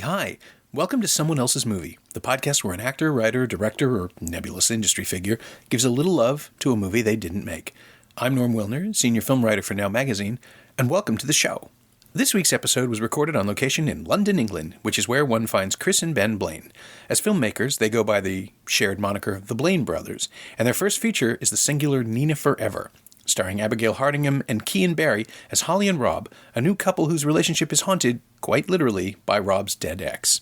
Hi. Welcome to Someone Else's Movie, the podcast where an actor, writer, director, or nebulous industry figure gives a little love to a movie they didn't make. I'm Norm Wilner, senior film writer for Now Magazine, and welcome to the show. This week's episode was recorded on location in London, England, which is where one finds Chris and Ben Blaine. As filmmakers, they go by the shared moniker The Blaine Brothers, and their first feature is the singular Nina Forever, starring Abigail Hardingham and Kean Barry as Holly and Rob, a new couple whose relationship is haunted, quite literally, by Rob's dead ex.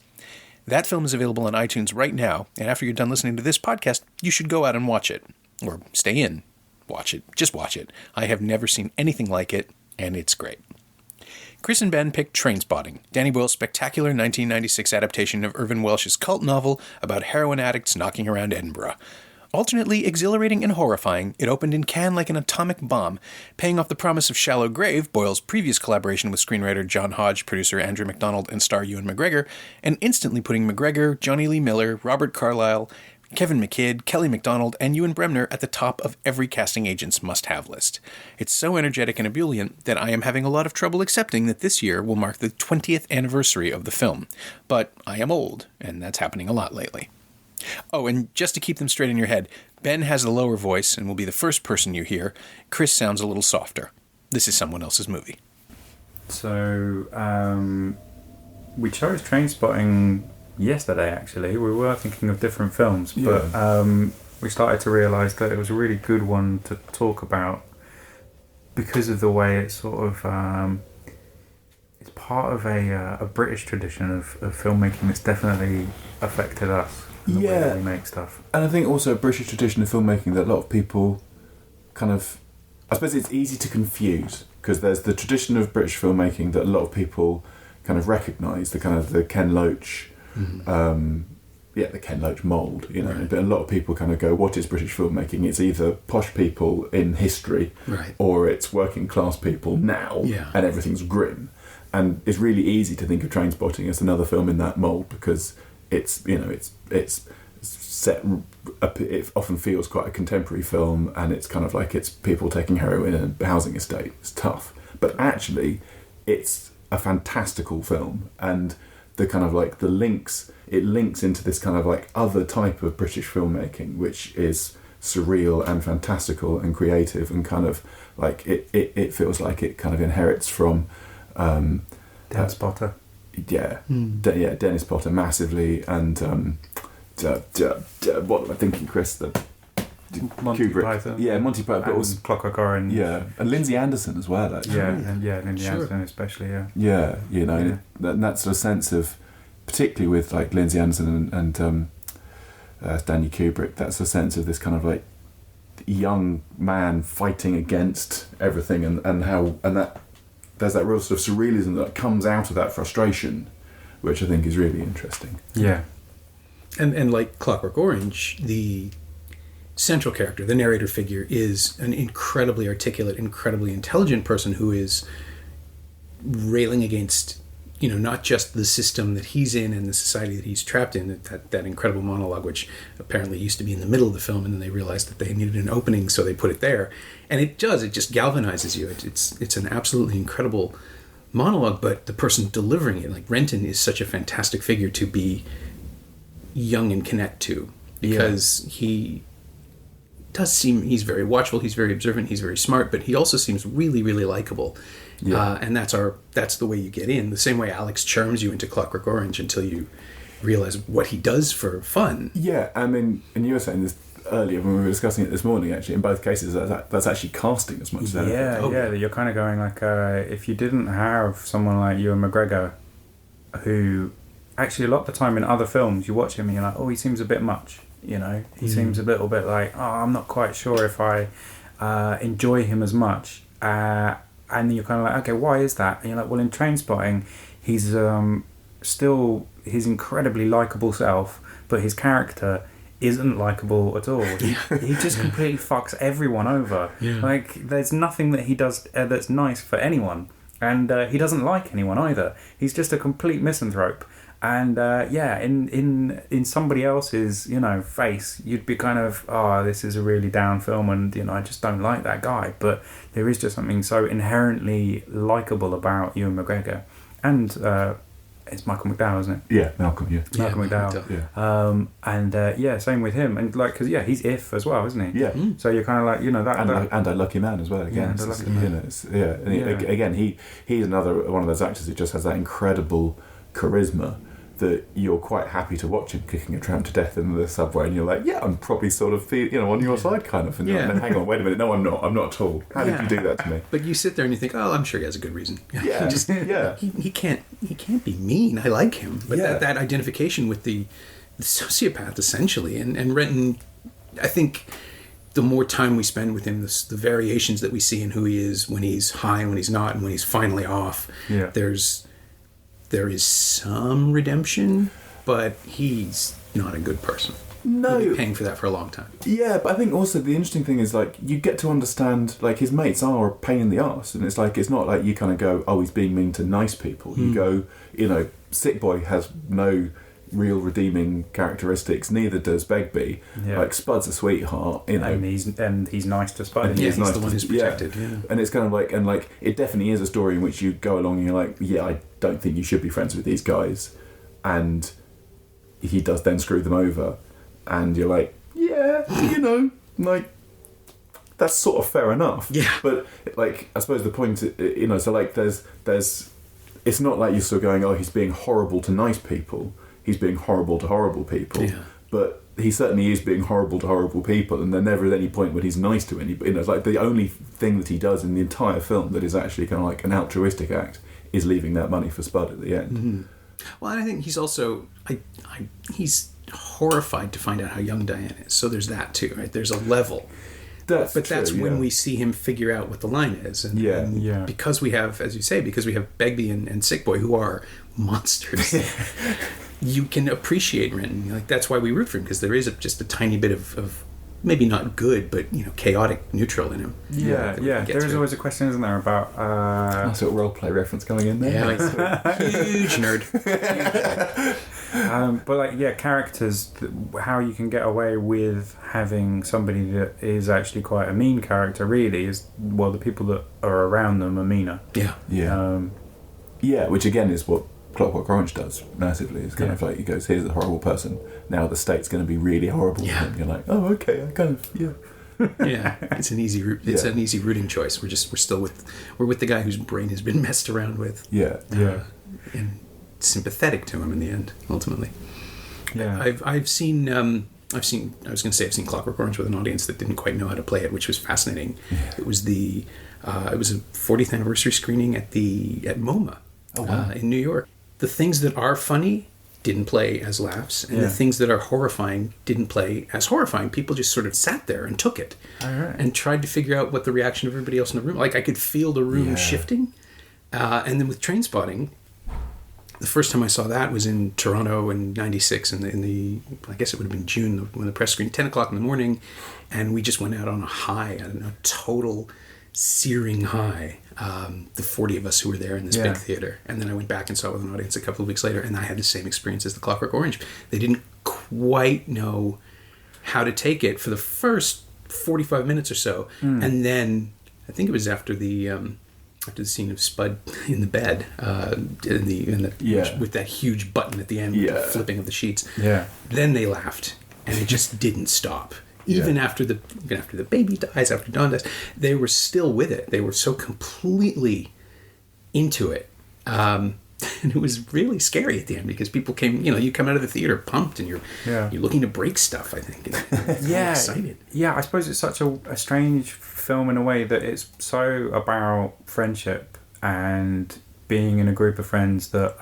That film is available on iTunes right now, and after you're done listening to this podcast, you should go out and watch it. Or stay in. Watch it. Just watch it. I have never seen anything like it, and it's great. Chris and Ben picked Trainspotting, Danny Boyle's spectacular 1996 adaptation of Irvin Welsh's cult novel about heroin addicts knocking around Edinburgh. Alternately exhilarating and horrifying, it opened in Cannes like an atomic bomb, paying off the promise of Shallow Grave, Boyle's previous collaboration with screenwriter John Hodge, producer Andrew MacDonald, and star Ewan McGregor, and instantly putting McGregor, Johnny Lee Miller, Robert Carlyle, Kevin McKidd, Kelly MacDonald, and Ewan Bremner at the top of every casting agent's must-have list. It's so energetic and ebullient that I am having a lot of trouble accepting that this year will mark the 20th anniversary of the film. But I am old, and that's happening a lot lately. Oh, and just to keep them straight in your head, Ben has the lower voice and will be the first person you hear. Chris sounds a little softer. This is Someone Else's Movie. So, we chose Trainspotting yesterday, actually. We were thinking of different films, but we started to realise that it was a really good one to talk about because of the way it's sort of... it's part of a British tradition of filmmaking that's definitely affected us. The way that we make stuff. And I think also a British tradition of filmmaking that a lot of people kind of... I suppose it's easy to confuse, because there's the tradition of British filmmaking that a lot of people kind of recognise, the kind of the Ken Loach... the Ken Loach mould, you know. Right. But a lot of people kind of go, what is British filmmaking? It's either posh people in history, right, or it's working class people now, and everything's grim. And it's really easy to think of Trainspotting as another film in that mould, because it's, you know, it's set. It often feels quite a contemporary film, and it's kind of like it's people taking heroin in a housing estate. It's tough, but actually, it's a fantastical film, and the kind of like it links into this kind of like other type of British filmmaking, which is surreal and fantastical and creative, and kind of like it feels like it kind of inherits from Dennis Potter. Dennis Potter massively, and what am I thinking, Chris? Monty Kubrick. Python. Monty Python, but also Clockwork Orange. Yeah, and Lindsay Anderson as well, actually. Lindsay Anderson especially. That sort of sense of, particularly with like Lindsay Anderson and Stanley Kubrick, that's a sense of this kind of like young man fighting against everything, and that there's that real sort of surrealism that comes out of that frustration, which I think is really interesting. Yeah. And like Clockwork Orange, the central character, the narrator figure, is an incredibly articulate, incredibly intelligent person who is railing against, you know, not just the system that he's in and the society that he's trapped in, that incredible monologue, which apparently used to be in the middle of the film, and then they realized that they needed an opening, so they put it there. And it just galvanizes you. It's an absolutely incredible monologue, but the person delivering it, like Renton, is such a fantastic figure to be young and connect to, because he does seem, he's very watchful, he's very observant, he's very smart, but he also seems really, really likable. And that's the way you get in. The same way Alex charms you into Clockwork Orange until you realize what he does for fun. Yeah, I mean, and you were saying this earlier when we were discussing it this morning, actually, in both cases, that's actually casting as much as anything. You're kind of going like, if you didn't have someone like Ewan McGregor, who actually a lot of the time in other films you watch him and you're like, oh, he seems a bit much, you know, he seems a little bit like, oh, I'm not quite sure if I enjoy him as much, and then you're kind of like, okay, why is that? And you're like, well, in Trainspotting, he's still his incredibly likeable self, but his character isn't likable at all. He just completely fucks everyone over. Like, there's nothing that he does that's nice for anyone, and he doesn't like anyone either. He's just a complete misanthrope, And in somebody else's, face, you'd be kind of, oh, this is a really down film, and I just don't like that guy. But there is just something so inherently likable about Ewan McGregor, and it's Michael McDowell, isn't it? Yeah, Malcolm. Yeah, Malcolm McDowell. Yeah. Same with him, and because he's If as well, isn't he? Yeah. So you're kind of like and a Lucky Man as well. Again, Lucky Man. Again, he's another one of those actors who just has that incredible charisma that you're quite happy to watch him kicking a tramp to death in the subway, and you're like, yeah, I'm probably sort of on your side, kind of. And you're like, hang on, wait a minute, no, I'm not at all. How did you do that to me? But you sit there and you think, oh, I'm sure he has a good reason. Yeah, he can't be mean. I like him, but that identification with the sociopath essentially, and Renton, I think. The more time we spend with him, the variations that we see in who he is when he's high and when he's not, and when he's finally off. Yeah. There is some redemption, but he's not a good person. No. He'll be paying for that for a long time. Yeah, but I think also the interesting thing is, like, you get to understand, like, his mates are a pain in the arse, and it's like, it's not like you kind of go, oh, he's being mean to nice people. You go, Sick Boy has no real redeeming characteristics, neither does Begbie. Like, Spud's a sweetheart, and he's nice to Spud. And he's the one who's protected. Yeah. And it's kind of like, it definitely is a story in which you go along and you're like, yeah, I don't think you should be friends with these guys, and he does then screw them over, and you're like, yeah, like, that's sort of fair enough. Yeah. But like, I suppose the point, so like, there's it's not like you're still going, oh, he's being horrible to nice people. He's being horrible to horrible people. Yeah. But he certainly is being horrible to horrible people, and there never is any point when he's nice to anybody. It's like the only thing that he does in the entire film that is actually kind of like an altruistic act is leaving that money for Spud at the end. Mm-hmm. Well, and I think he's also he's horrified to find out how young Diane is. So there's that too, right? There's a level. That's when we see him figure out what the line is. And because we have, as you say, Begbie and Sick Boy, who are monsters, you can appreciate Renton. Like, that's why we root for him, because there is just a tiny bit of maybe not good, but chaotic neutral in him. Yeah. There is always a question, isn't there, about nice little role play reference coming in there. Yeah, huge nerd. But characters, how you can get away with having somebody that is actually quite a mean character really is, well, the people that are around them are meaner. Which again is what Clockwork Orange does massively. It's kind of like, he goes, here's a horrible person, now the state's going to be really horrible to him. You're like, oh, okay, I kind of it's an easy an easy rooting choice. We're with the guy whose brain has been messed around with. And sympathetic to him in the end, ultimately. I've seen I've seen Clockwork Orange with an audience that didn't quite know how to play it, which was fascinating. It was a 40th anniversary screening at MoMA in New York. The things that are funny didn't play as laughs, and the things that are horrifying didn't play as horrifying. People just sort of sat there and took it and tried to figure out what the reaction of everybody else in the room. Like, I could feel the room shifting. And then with Trainspotting, the first time I saw that was in Toronto in '96, in the I guess it would have been June when the press screened, 10 o'clock in the morning, and we just went out on a high, a total searing high. The 40 of us who were there in this big theater, and then I went back and saw it with an audience a couple of weeks later, and I had the same experience as the Clockwork Orange. They didn't quite know how to take it for the first 45 minutes or so, and then I think it was after the scene of Spud in the bed, with that huge button at the end, with the flipping of the sheets. Then they laughed, and it just didn't stop. Even after the baby dies, after Dawn dies, they were still with it. They were so completely into it, and it was really scary at the end, because people came. You come out of the theater pumped, and you're looking to break stuff. I think. Excited. Yeah, I suppose it's such a strange film in a way that it's so about friendship and being in a group of friends that.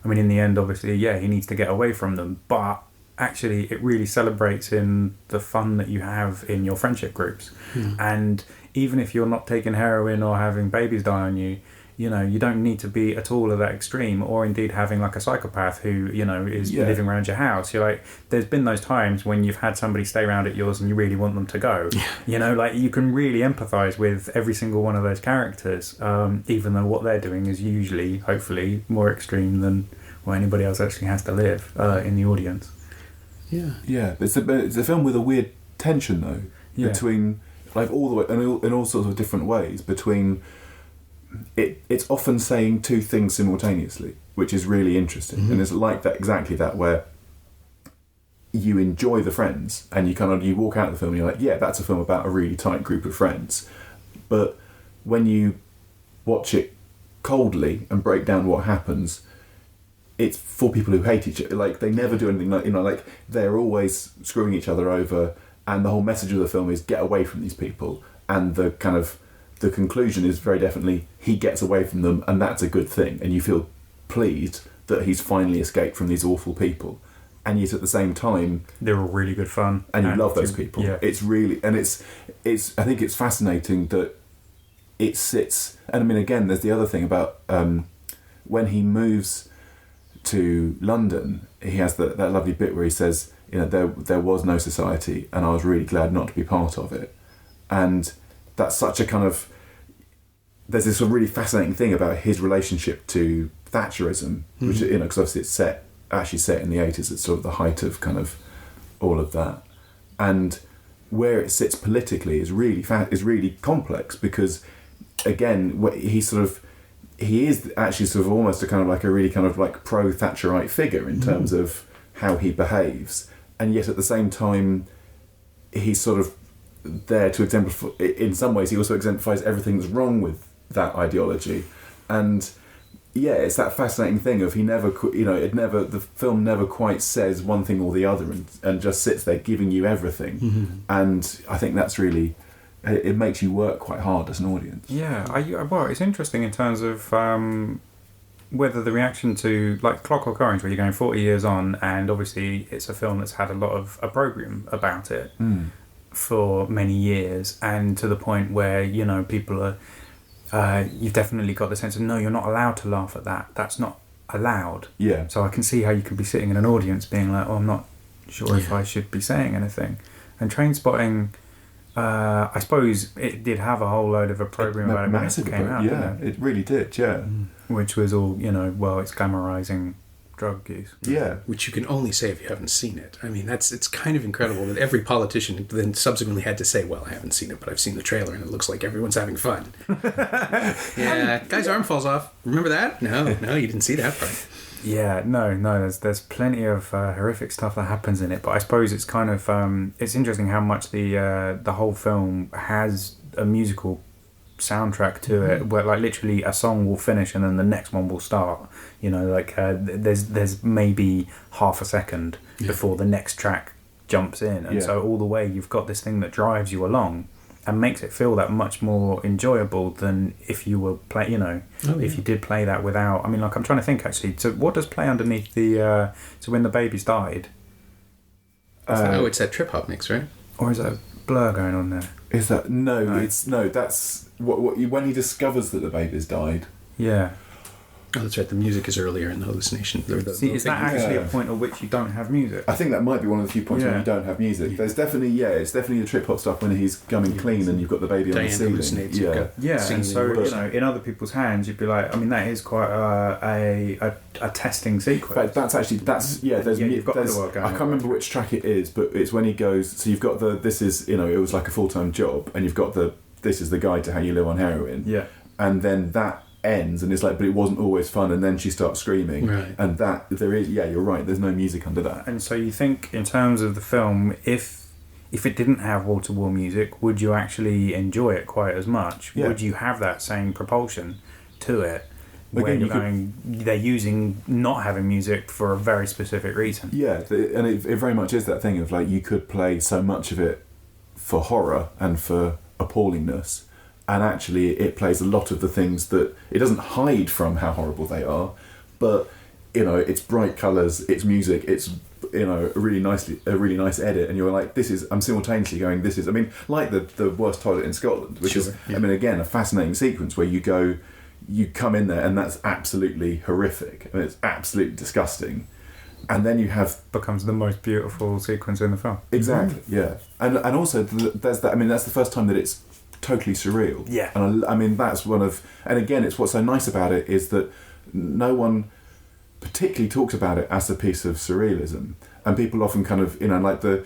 In the end, obviously, he needs to get away from them, but. Actually, it really celebrates in the fun that you have in your friendship groups. And even if you're not taking heroin or having babies die on you, you don't need to be at all at that extreme, or indeed having like a psychopath who, is living around your house. You're like, there's been those times when you've had somebody stay around at yours and you really want them to go. You can really empathise with every single one of those characters, even though what they're doing is usually, hopefully, more extreme than or anybody else actually has to live in the audience. Yeah. It's a film with a weird tension though, between like all the way in all sorts of different ways between. It's often saying two things simultaneously, which is really interesting, and it's like that exactly that where you enjoy the friends and you walk out of the film and you're like, yeah, that's a film about a really tight group of friends, but when you watch it coldly and break down what happens, it's for people who hate each other. Like they never do anything like like they're always screwing each other over, and the whole message of the film is get away from these people, and the conclusion is very definitely he gets away from them, and that's a good thing, and you feel pleased that he's finally escaped from these awful people, and yet at the same time they're all really good fun, and you love those people. It's really, and it's I think it's fascinating that it sits. And I mean, again, there's the other thing about when he moves to London, he has that lovely bit where he says, there was no society, and I was really glad not to be part of it. And that's such a there's this really fascinating thing about his relationship to Thatcherism, which because obviously it's actually set in the 80s. It's sort of the height of all of that, and where it sits politically is really complex, because again he is actually sort of almost a really pro Thatcherite figure in terms of how he behaves, and yet at the same time he's sort of there to exemplify. In some ways he also exemplifies everything that's wrong with that ideology, and it's that fascinating thing of the film never quite says one thing or the other, and just sits there giving you everything, and I think that's really, it makes you work quite hard as an audience. Well, it's interesting in terms of whether the reaction to like Clockwork Orange, where you're going 40 years on, and obviously it's a film that's had a lot of opprobrium about it for many years, and to the point where people are you've definitely got the sense of, no, you're not allowed to laugh at that, that's not allowed. So I can see how you could be sitting in an audience being like, I'm not sure if I should be saying anything. And Trainspotting, I suppose it did have a whole load of opprobrium about it when it came out. It really did. Which was all it's glamorizing drug use. Which you can only say if you haven't seen it. I mean, it's kind of incredible that every politician then subsequently had to say, well, I haven't seen it, but I've seen the trailer and it looks like everyone's having fun. Guy's arm falls off. Remember that? No, you didn't see that part. There's plenty of horrific stuff that happens in it, but I suppose it's kind of it's interesting how much the whole film has a musical soundtrack to it, where like literally a song will finish and then the next one will start. There's maybe half a second before the next track jumps in, and so all the way you've got this thing that drives you along and makes it feel that much more enjoyable than if you were if you did play that without. I mean, like, I'm trying to think actually. So what does play underneath the so when the babies died? It's that trip hop mix, right? Or is that a blur going on there? Is that that's what when he discovers that the babies died. Oh, that's right. The music is earlier in the hallucination. Is that actually a point at which you don't have music? I think that might be one of the few points where you don't have music. There's definitely, it's definitely the trip hop stuff when he's coming clean and you've got the baby on the ceiling. And so in other people's hands, you'd be like, I mean, that is quite a testing sequence. But you've got the work going. I can't remember which track it is, but it's when he goes. So you've got this is it was like a full-time job, and you've got this is the guide to how you live on heroin. And then that ends and it's like, but it wasn't always fun, and then she starts screaming, and that there is you're right, there's no music under that. And so you think in terms of the film, if it didn't have wall-to-wall music, would you actually enjoy it quite as much? Would you have that same propulsion to it where they're using not having music for a very specific reason? And it very much is that thing of like, you could play so much of it for horror and for appallingness, and actually it plays a lot of the things that it doesn't hide from how horrible they are, but it's bright colours, it's music, it's a really nice edit, and you're like, I'm simultaneously going, this is, I mean, like the worst toilet in Scotland, which is I mean, again, a fascinating sequence where you come in there and that's absolutely horrific and it's absolutely disgusting, and then you have becomes the most beautiful sequence in the film. Exactly. And also there's that. I mean, that's the first time that it's totally surreal. And I mean, that's one of, and again, it's what's so nice about it is that no one particularly talks about it as a piece of surrealism. And people often kind of, like the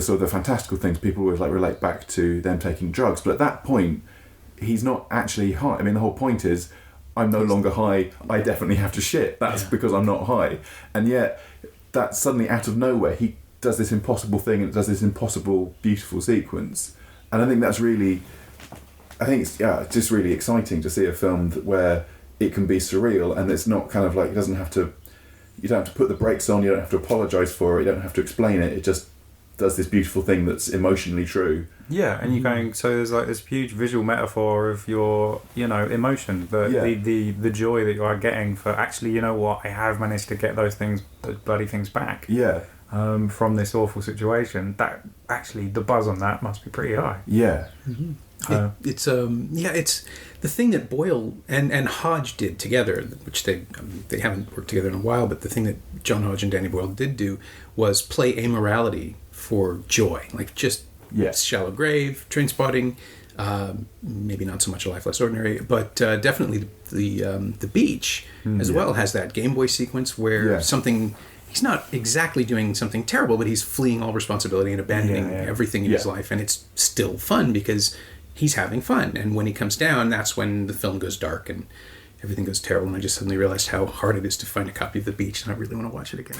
sort of the fantastical things, people always like relate back to them taking drugs. But at that point, he's not actually high. I mean, the whole point is, I'm no longer high, I definitely have to shit. That's because I'm not high. And yet, that suddenly out of nowhere, he does this impossible thing and does this impossible, beautiful sequence. And I think that's really, it's just really exciting to see a film where it can be surreal and it's not kind of like, you don't have to put the brakes on, you don't have to apologise for it, you don't have to explain it, it just does this beautiful thing that's emotionally true. Yeah, and you're going, so there's like this huge visual metaphor of your, emotion, the joy that you are getting for actually, you know what, I have managed to get those bloody things back. Yeah. From this awful situation. That actually, the buzz on that must be pretty high. Yeah. Mm-hmm. It's the thing that Boyle and Hodge did together, which they haven't worked together in a while, but the thing that John Hodge and Danny Boyle did do was play amorality for joy, like just Shallow Grave, Trainspotting, maybe not so much A Life Less Ordinary, but definitely the Beach as well has that Game Boy sequence where something. He's not exactly doing something terrible, but he's fleeing all responsibility and abandoning everything in his life, and it's still fun because he's having fun. And when he comes down, that's when the film goes dark and everything goes terrible. And I just suddenly realized how hard it is to find a copy of The Beach, and I really want to watch it again.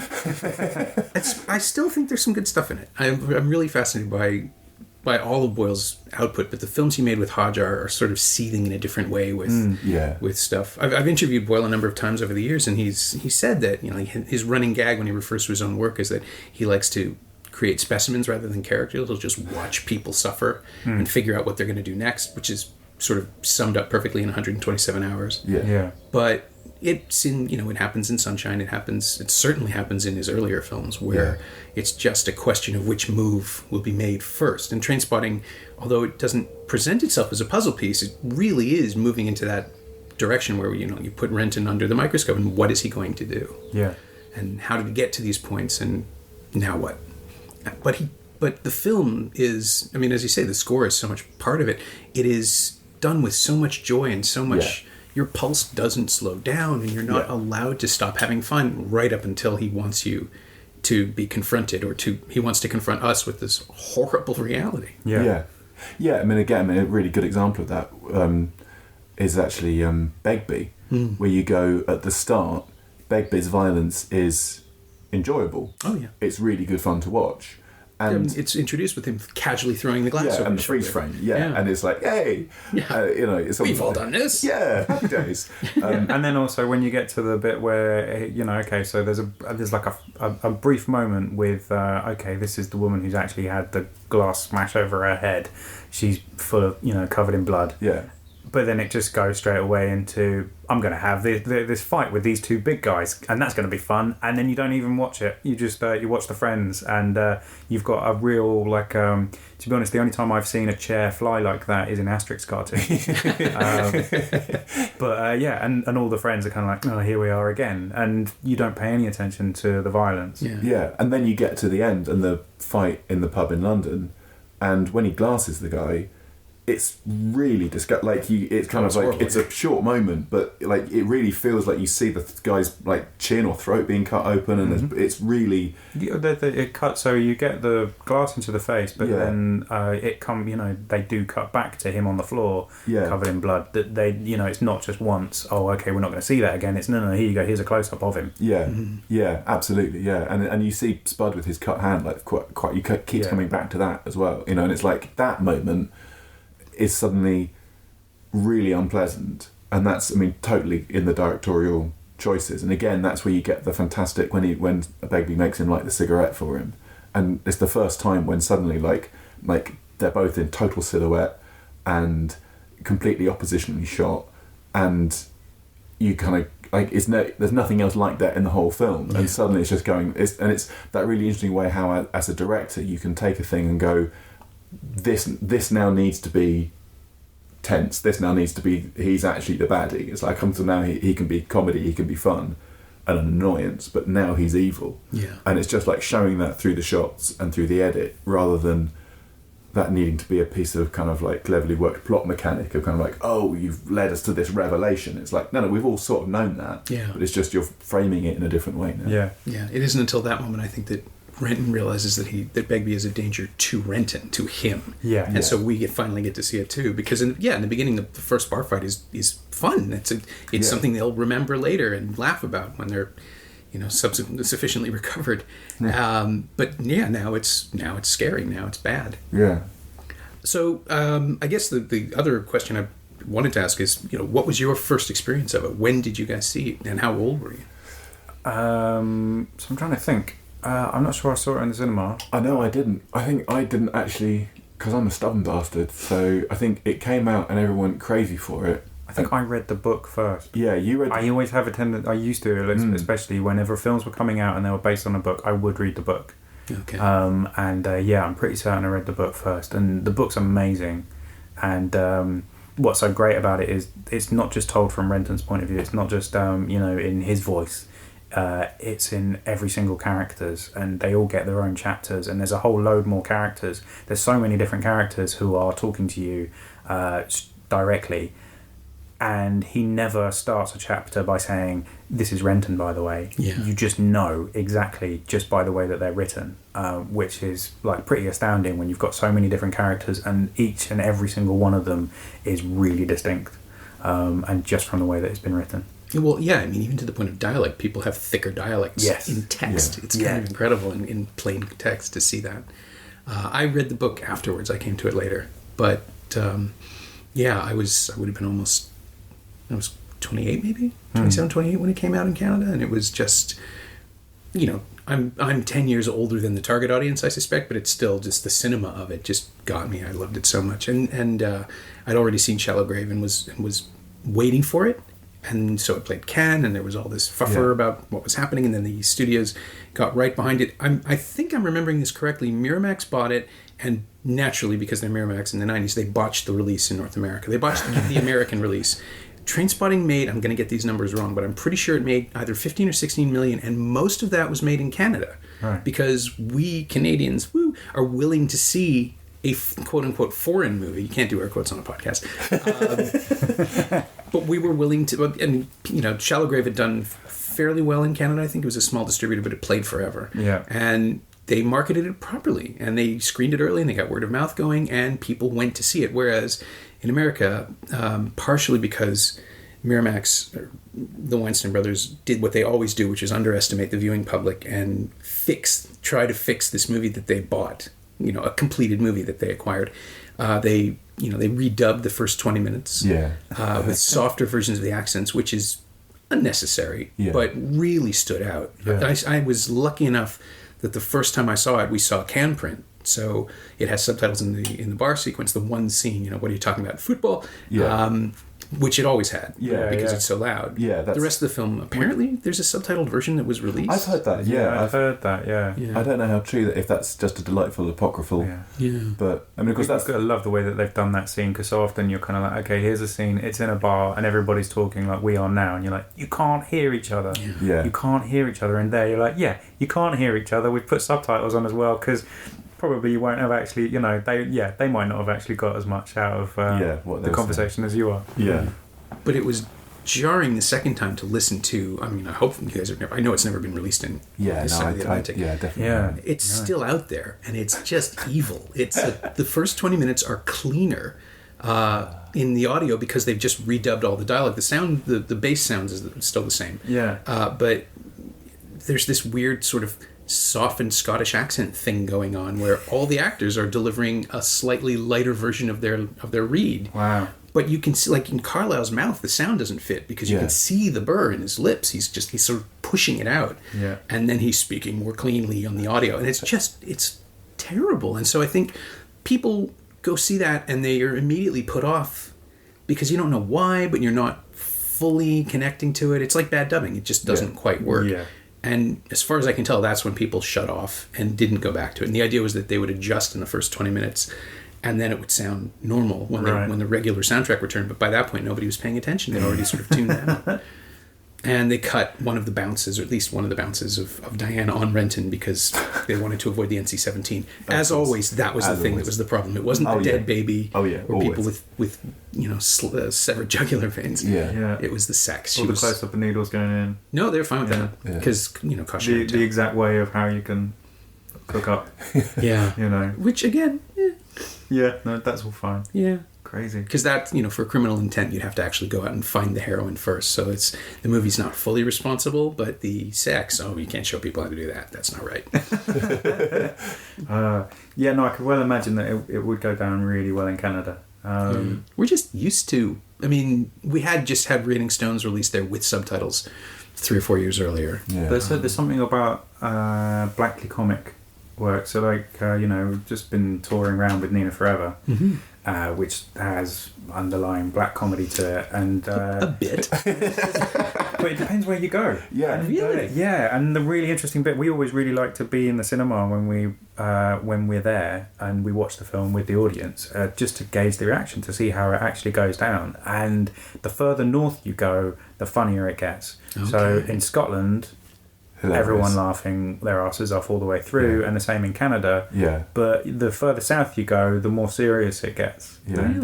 I still think there's some good stuff in it. I'm really fascinated by all of Boyle's output, but the films he made with Hodge are sort of seething in a different way with stuff. I've interviewed Boyle a number of times over the years, and he said that his running gag when he refers to his own work is that he likes to create specimens rather than characters. He'll just watch people suffer and figure out what they're going to do next, which is sort of summed up perfectly in 127 hours. Yeah. But it's in, it happens in Sunshine. It certainly happens in his earlier films where it's just a question of which move will be made first. And Trainspotting, although it doesn't present itself as a puzzle piece, it really is moving into that direction where, you put Renton under the microscope and what is he going to do? Yeah. And how did he get to these points and now what? But the film is, as you say, the score is so much part of it. It is done with so much joy and so much... Your pulse doesn't slow down and you're not allowed to stop having fun right up until he wants you to be confronted he wants to confront us with this horrible reality. Yeah. Again, a really good example of that is actually Begbie, where you go at the start, Begbie's violence is enjoyable. Oh, yeah. It's really good fun to watch. And it's introduced with him casually throwing the glass over and the freeze frame, and it's like, hey, it's we've all done this, happy days. And then also when you get to the bit where so there's like a brief moment with this is the woman who's actually had the glass smash over her head. She's full of covered in blood. Yeah. But then it just goes straight away into, I'm going to have this fight with these two big guys, and that's going to be fun. And then you don't even watch it. You just you watch The Friends, and you've got a real, to be honest, the only time I've seen a chair fly like that is in Asterix cartoon. And all the friends are kind of like, oh, here we are again. And you don't pay any attention to the violence. Yeah, and then you get to the end and the fight in the pub in London, and when he glasses the guy, it's really disgusting. It's kind of like horrible. It's a short moment, but it really feels like you see the guy's chin or throat being cut open, and it's really it cuts. So you get the glass into the face, but then it they do cut back to him on the floor, covered in blood. That they it's not just once. Oh, okay, we're not going to see that again. It's no. Here you go. Here's a close up of him. Yeah, absolutely. Yeah, and you see Spud with his cut hand quite. You keep coming back to that as well. And it's like that moment is suddenly really unpleasant, and that's totally in the directorial choices. And again, that's where you get the fantastic when Begbie makes him light the cigarette for him, and it's the first time when suddenly like they're both in total silhouette and completely oppositionally shot, and you kind of there's nothing else like that in the whole film, and suddenly it's just going. It's that really interesting way how as a director you can take a thing and go, this now needs to be tense. This now needs to be, he's actually the baddie. It's like, until now he can be comedy, he can be fun and an annoyance, but now he's evil. And it's just like showing that through the shots and through the edit, rather than that needing to be a piece of kind of like cleverly worked plot mechanic of kind of like, oh, you've led us to this revelation. It's like, no, we've all sort of known that. Yeah. But it's just you're framing it in a different way now. Yeah. Yeah. It isn't until that moment, I think, that Renton realizes that Begbie is a danger to Renton, to him. Yeah. And so we finally get to see it too. Because in the beginning, the first bar fight is fun. It's something they'll remember later and laugh about when they're, sufficiently recovered. Yeah. But now it's scary. Now it's bad. Yeah. So I guess the other question I wanted to ask is, what was your first experience of it? When did you guys see it, and how old were you? So I'm trying to think. I'm not sure I saw it in the cinema. I know I didn't. I think I didn't actually, because I'm a stubborn bastard. So I think it came out and everyone went crazy for it. I think I read the book first. Yeah, you read. I always have a tendency. I used to, especially whenever films were coming out and they were based on a book, I would read the book. Okay. I'm pretty certain I read the book first, and the book's amazing. And what's so great about it is it's not just told from Renton's point of view. It's not just in his voice. It's in every single character's, and they all get their own chapters, and there's a whole load more characters. There's so many different characters who are talking to you directly, and he never starts a chapter by saying, this is Renton, by the way. Yeah. You just know exactly just by the way that they're written, which is like pretty astounding when you've got so many different characters and each and every single one of them is really distinct, and just from the way that it's been written. Well, yeah, I mean, even to the point of dialect, people have thicker dialects in text. Yeah. It's kind of incredible in plain text to see that. I read the book afterwards. I came to it later. But, I would have been I was 28 maybe? 27, 28 when it came out in Canada. And it was just, I'm 10 years older than the target audience, I suspect, but it's still just the cinema of it just got me. I loved it so much. And I'd already seen Shallow Grave and was waiting for it. And so it played Cannes, and there was all this fuffer about what was happening, and then the studios got right behind it. I think I'm remembering this correctly. Miramax bought it, and naturally, because they're Miramax in the 90s, they botched the release in North America. They botched the American release. Trainspotting made, I'm going to get these numbers wrong, but I'm pretty sure it made either 15 or 16 million, and most of that was made in Canada. Right. Because we Canadians are willing to see a quote-unquote foreign movie. You can't do air quotes on a podcast. But we were willing to, and Shallow Grave had done fairly well in Canada. I think it was a small distributor, but it played forever. Yeah. And they marketed it properly, and they screened it early, and they got word of mouth going, and people went to see it. Whereas in America, partially because Miramax, the Weinstein brothers, did what they always do, which is underestimate the viewing public and try to fix this movie that they bought, a completed movie that they acquired. They redubbed the first 20 minutes with softer versions of the accents, which is unnecessary, but really stood out. Yeah. I was lucky enough that the first time I saw it, we saw can print. So it has subtitles in the bar sequence, the one scene, what are you talking about? Football. Yeah. Which it always had, because it's so loud. Yeah, the rest of the film, apparently, there's a subtitled version that was released. I've heard that. I've heard that. Yeah. I don't know how true that, if that's just a delightful apocryphal. Yeah. But I mean, of course, I've got to love the way that they've done that scene, because so often you're kind of like, okay, here's a scene, it's in a bar, and everybody's talking like we are now, and you're like, you can't hear each other. Yeah. You can't hear each other, and there you're like, you can't hear each other. We've put subtitles on as well, because probably you won't have actually, they might not have actually got as much out of the conversation as you are. Yeah. But it was jarring the second time to listen to. I mean, I hope you guys have never. I know it's never been released in this side of the Atlantic. Definitely. Yeah, it's still out there, and it's just evil. It's the first 20 minutes are cleaner in the audio because they've just redubbed all the dialogue. The sound, the bass sounds is still the same. Yeah. But there's this weird sort of softened Scottish accent thing going on where all the actors are delivering a slightly lighter version of their read. Wow. But you can see, like in Carlisle's mouth, the sound doesn't fit because you can see the burr in his lips. He's sort of pushing it out. Yeah. And then he's speaking more cleanly on the audio. And it's terrible. And so I think people go see that and they are immediately put off because you don't know why, but you're not fully connecting to it. It's like bad dubbing. It just doesn't quite work. Yeah. And as far as I can tell, that's when people shut off and didn't go back to it. And the idea was that they would adjust in the first 20 minutes and then it would sound normal when the regular soundtrack returned. But by that point, nobody was paying attention. They'd already sort of tuned out. And they cut one of the bounces, or at least one of the bounces of Diana on Renton because they wanted to avoid the NC-17. As always, that was the thing that was the problem. It wasn't the dead baby or people with severed jugular veins. Yeah. It was the sex. All the close-up of needles going in. No, they were fine with that because cautionary the exact way of how you can cook up. Yeah, which again, no, that's all fine. Yeah. Crazy. Because that, for criminal intent, you'd have to actually go out and find the heroin first. So the movie's not fully responsible, but the sex, you can't show people how to do that. That's not right. I could well imagine that it would go down really well in Canada. We're just used to, we had just had Raining Stones released there with subtitles 3 or 4 years earlier. Yeah. There's something about Blackley comic work. So we've just been touring around with Nina Forever. Mm-hmm. Which has underlying black comedy to it, and a bit, but it depends where you go. Yeah, and, really. And the really interesting bit, we always really like to be in the cinema when we're there and we watch the film with the audience, just to gauge the reaction, to see how it actually goes down. And the further north you go, the funnier it gets. Okay. So in Scotland, hilarious. Everyone laughing their asses off all the way through, and the same in Canada. Yeah. But the further south you go, the more serious it gets. Yeah. And,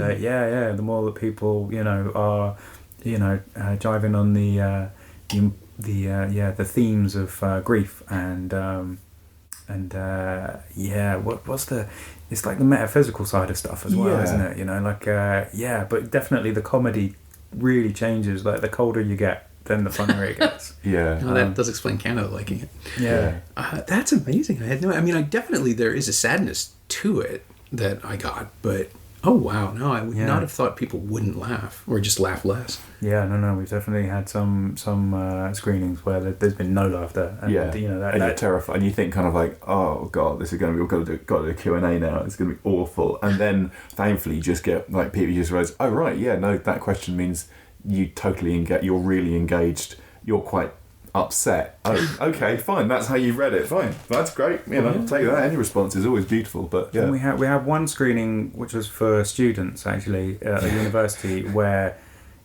the more that people, are, jiving on the themes of grief what's the? It's like the metaphysical side of stuff as well, isn't it? But definitely the comedy really changes. Like the colder you get, then the funnier it gets. That does explain Canada liking it. That's amazing. I had no. There is a sadness to it that I got, but oh wow, no, I would not have thought people wouldn't laugh or just laugh less. We've definitely had some screenings where there's been no laughter. And, and you're terrified, and you think kind of like, oh god, this is going to be, we've got to do a Q&A now. It's going to be awful, and then thankfully you just get like people just realize, oh right, that question means you totally you're really engaged, you're quite upset. Oh, okay, fine, that's how you read it, fine, that's great, I'll take that. Any response is always beautiful. But we had one screening which was for students actually at a university where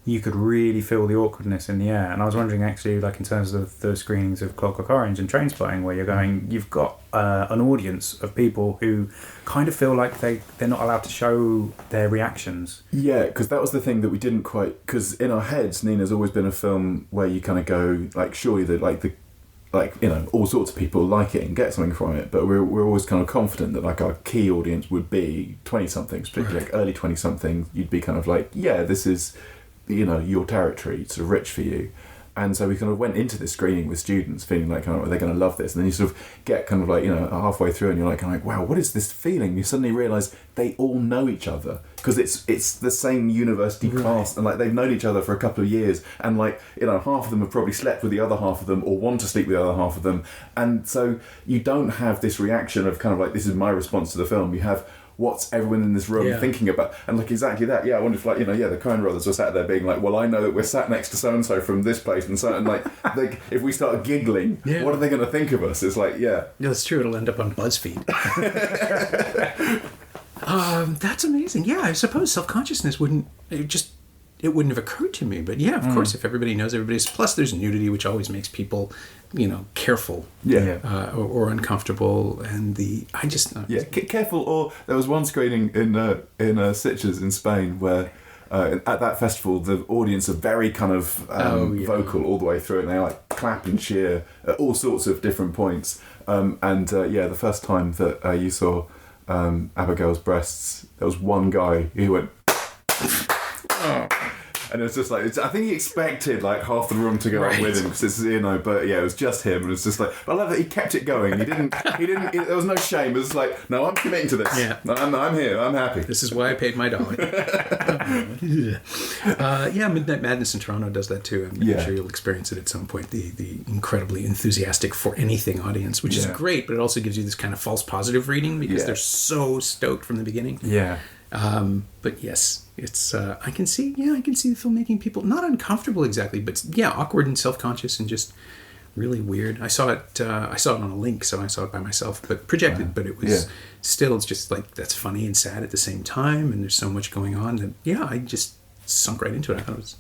you could really feel the awkwardness in the air, and I was wondering actually, like in terms of the screenings of Clockwork Orange and Trainspotting, where you've got an audience of people who kind of feel like they're not allowed to show their reactions. Yeah, because that was the thing that we didn't quite, because in our heads Nina's always been a film where you kind of go like, surely all sorts of people like it and get something from it, but we're always kind of confident that like our key audience would be 20-somethings, particularly like early 20-somethings. You'd be kind of like, this is your territory, sort of rich for you. And so we kind of went into this screening with students feeling like, they're going to love this. And then you sort of get kind of like, halfway through and you're like, wow, what is this feeling? You suddenly realise they all know each other because it's the same university class, and like they've known each other for a couple of years, and like, half of them have probably slept with the other half of them or want to sleep with the other half of them. And so you don't have this reaction of kind of like, this is my response to the film. You have, what's everyone in this room thinking about? And like exactly that. I wonder if like, the Coen brothers were sat there being like, well, I know that we're sat next to so-and-so from this place and so, and like, if we start giggling, what are they going to think of us? It's like, that's true. It'll end up on BuzzFeed. That's amazing. Yeah, I suppose self-consciousness wouldn't have occurred to me. But of course, if everybody knows everybody's... Plus, there's nudity, which always makes people, careful or uncomfortable. And careful. Or there was one screening in Sitges in Spain where at that festival the audience are very kind of vocal all the way through, and they like clap and cheer at all sorts of different points. The first time that you saw Abigail's breasts, there was one guy who went... And it was just like, I think he expected like half the room to go up with him because it's, but it was just him, and it's just like, but I love that he kept it going. He didn't, there was no shame. It was like, no, I'm committing to this. Yeah. I'm here. I'm happy. This is why I paid my $1. Midnight Madness in Toronto does that too. I'm sure you'll experience it at some point. The incredibly enthusiastic for anything audience, which is great, but it also gives you this kind of false positive reading because they're so stoked from the beginning. Yeah. But yes, it's I can see the filmmaking people not uncomfortable exactly, but awkward and self-conscious and just really weird. I saw it on a link, so I saw it by myself, but projected. But it was still, it's just like, that's funny and sad at the same time, and there's so much going on that sunk right into it. I thought it was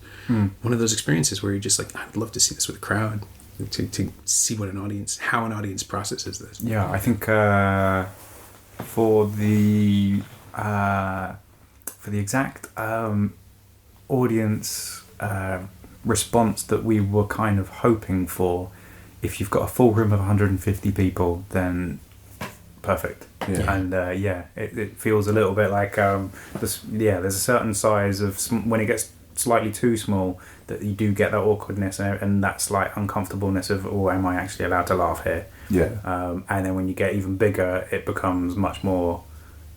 one of those experiences where you're just like, I would love to see this with a crowd, to see how an audience processes this. Yeah, I think for the exact audience response that we were kind of hoping for, if you've got a full room of 150 people, then perfect. Yeah. And it feels a little bit like there's a certain size of when it gets slightly too small that you do get that awkwardness and that slight uncomfortableness of, oh, am I actually allowed to laugh here? Yeah. And then when you get even bigger, it becomes much more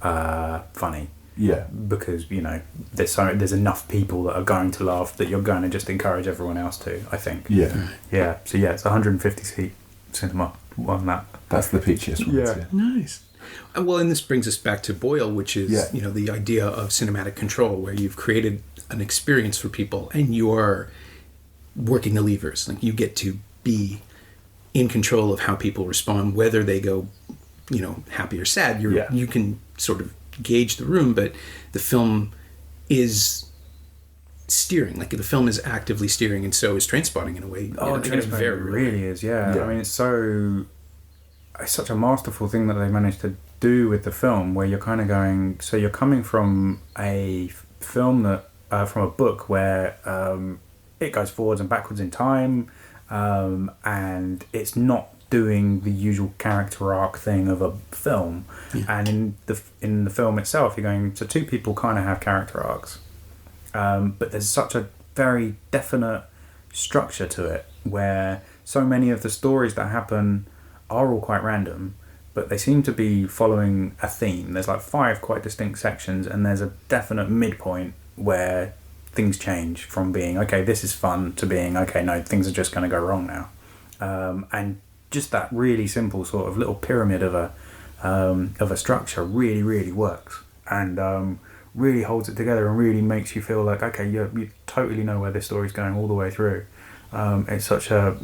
funny. Yeah. Because, you know, there's enough people that are going to laugh that you're going to just encourage everyone else to, I think. Yeah. Yeah. So yeah, it's 150 seat cinema on that. That's the peachiest one. Yeah. Nice. Well, and this brings us back to Boyle, which is, Yeah. the idea of cinematic control, where you've created an experience for people and you're working the levers. Like, you get to be in control of how people respond, whether they go, happy or sad. You can sort of gauge the room, but the film is steering. Like, the film is actively steering, and so is Trainspotting in a way. Trainspotting really is, yeah. I mean, it's such a masterful thing that they managed to do with the film, where you're kind of going, so you're coming from a film that from a book where it goes forwards and backwards in time, and it's not doing the usual character arc thing of a film. And in the film itself, you're going, so two people kind of have character arcs, but there's such a very definite structure to it, where so many of the stories that happen are all quite random, but they seem to be following a theme. There's like 5 quite distinct sections, and there's a definite midpoint where things change from being, okay, this is fun, to being, okay, no, things are just going to go wrong now. And just that really simple sort of little pyramid of a structure really, really works, and really holds it together and really makes you feel like, okay, you totally know where this story's going all the way through. It's such a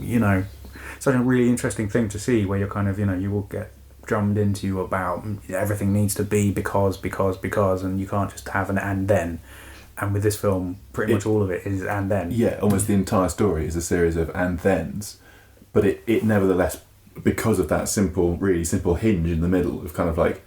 really interesting thing to see, where you're kind of, you will get drummed into about everything needs to be because, and you can't just have an and then. And with this film, pretty much all of it is and then. Yeah, almost the entire story is a series of and thens, but it nevertheless, because of that really simple hinge in the middle of kind of like,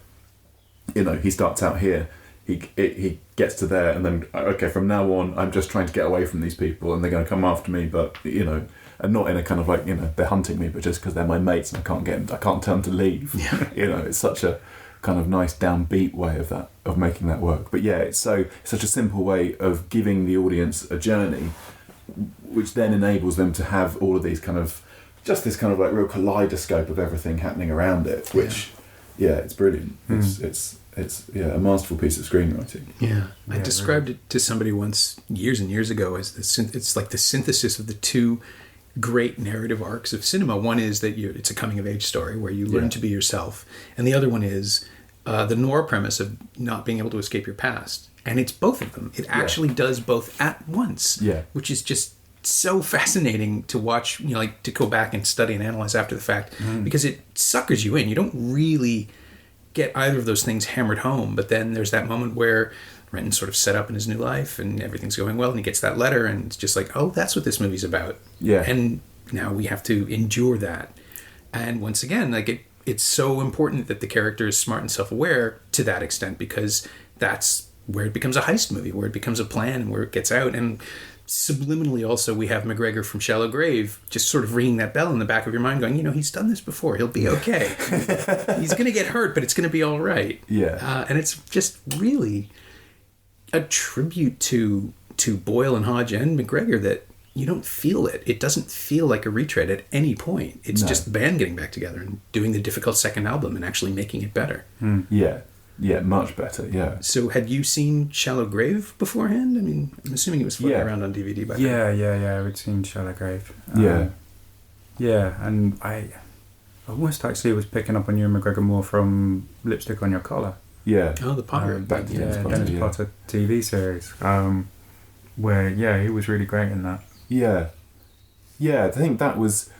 he starts out here, he gets to there, and then, okay, from now on, I'm just trying to get away from these people, and they're going to come after me, but, and not in a kind of like, they're hunting me, but just because they're my mates and I can't tell them to leave. Yeah. It's such a kind of nice downbeat way of making that work. But yeah, it's such a simple way of giving the audience a journey, which then enables them to have all of these kind of, just this kind of like real kaleidoscope of everything happening around it, which, it's brilliant. It's a masterful piece of screenwriting. Yeah, I described it to somebody once years and years ago as it's like the synthesis of the two great narrative arcs of cinema. One is that it's a coming of age story where you learn to be yourself, and the other one is the noir premise of not being able to escape your past. And it's both of them. It actually does both at once, which is just so fascinating to watch, like to go back and study and analyze after the fact, because it suckers you in. You don't really get either of those things hammered home, but then there's that moment where Renton's sort of set up in his new life and everything's going well, and he gets that letter, and it's just like, oh, that's what this movie's about. Yeah. And now we have to endure that. And once again, like it's so important that the character is smart and self-aware to that extent, because that's where it becomes a heist movie, where it becomes a plan, and where it gets out. And subliminally also, we have McGregor from Shallow Grave just sort of ringing that bell in the back of your mind going, he's done this before, he'll be okay. He's going to get hurt, but it's going to be all right. Yeah. And it's just really a tribute to Boyle and Hodge and McGregor that you don't feel it. It doesn't feel like a retread at any point. It's just the band getting back together and doing the difficult second album and actually making it better. Yeah, much better, yeah. So had you seen Shallow Grave beforehand? I mean, I'm assuming it was floating around on DVD back then. Yeah, we'd seen Shallow Grave. And I almost actually was picking up on you and McGregor more from Lipstick on Your Collar. Yeah. Oh, the Potter. Back to Dennis Potter TV series. Where, he was really great in that. Yeah. Yeah, I think that was...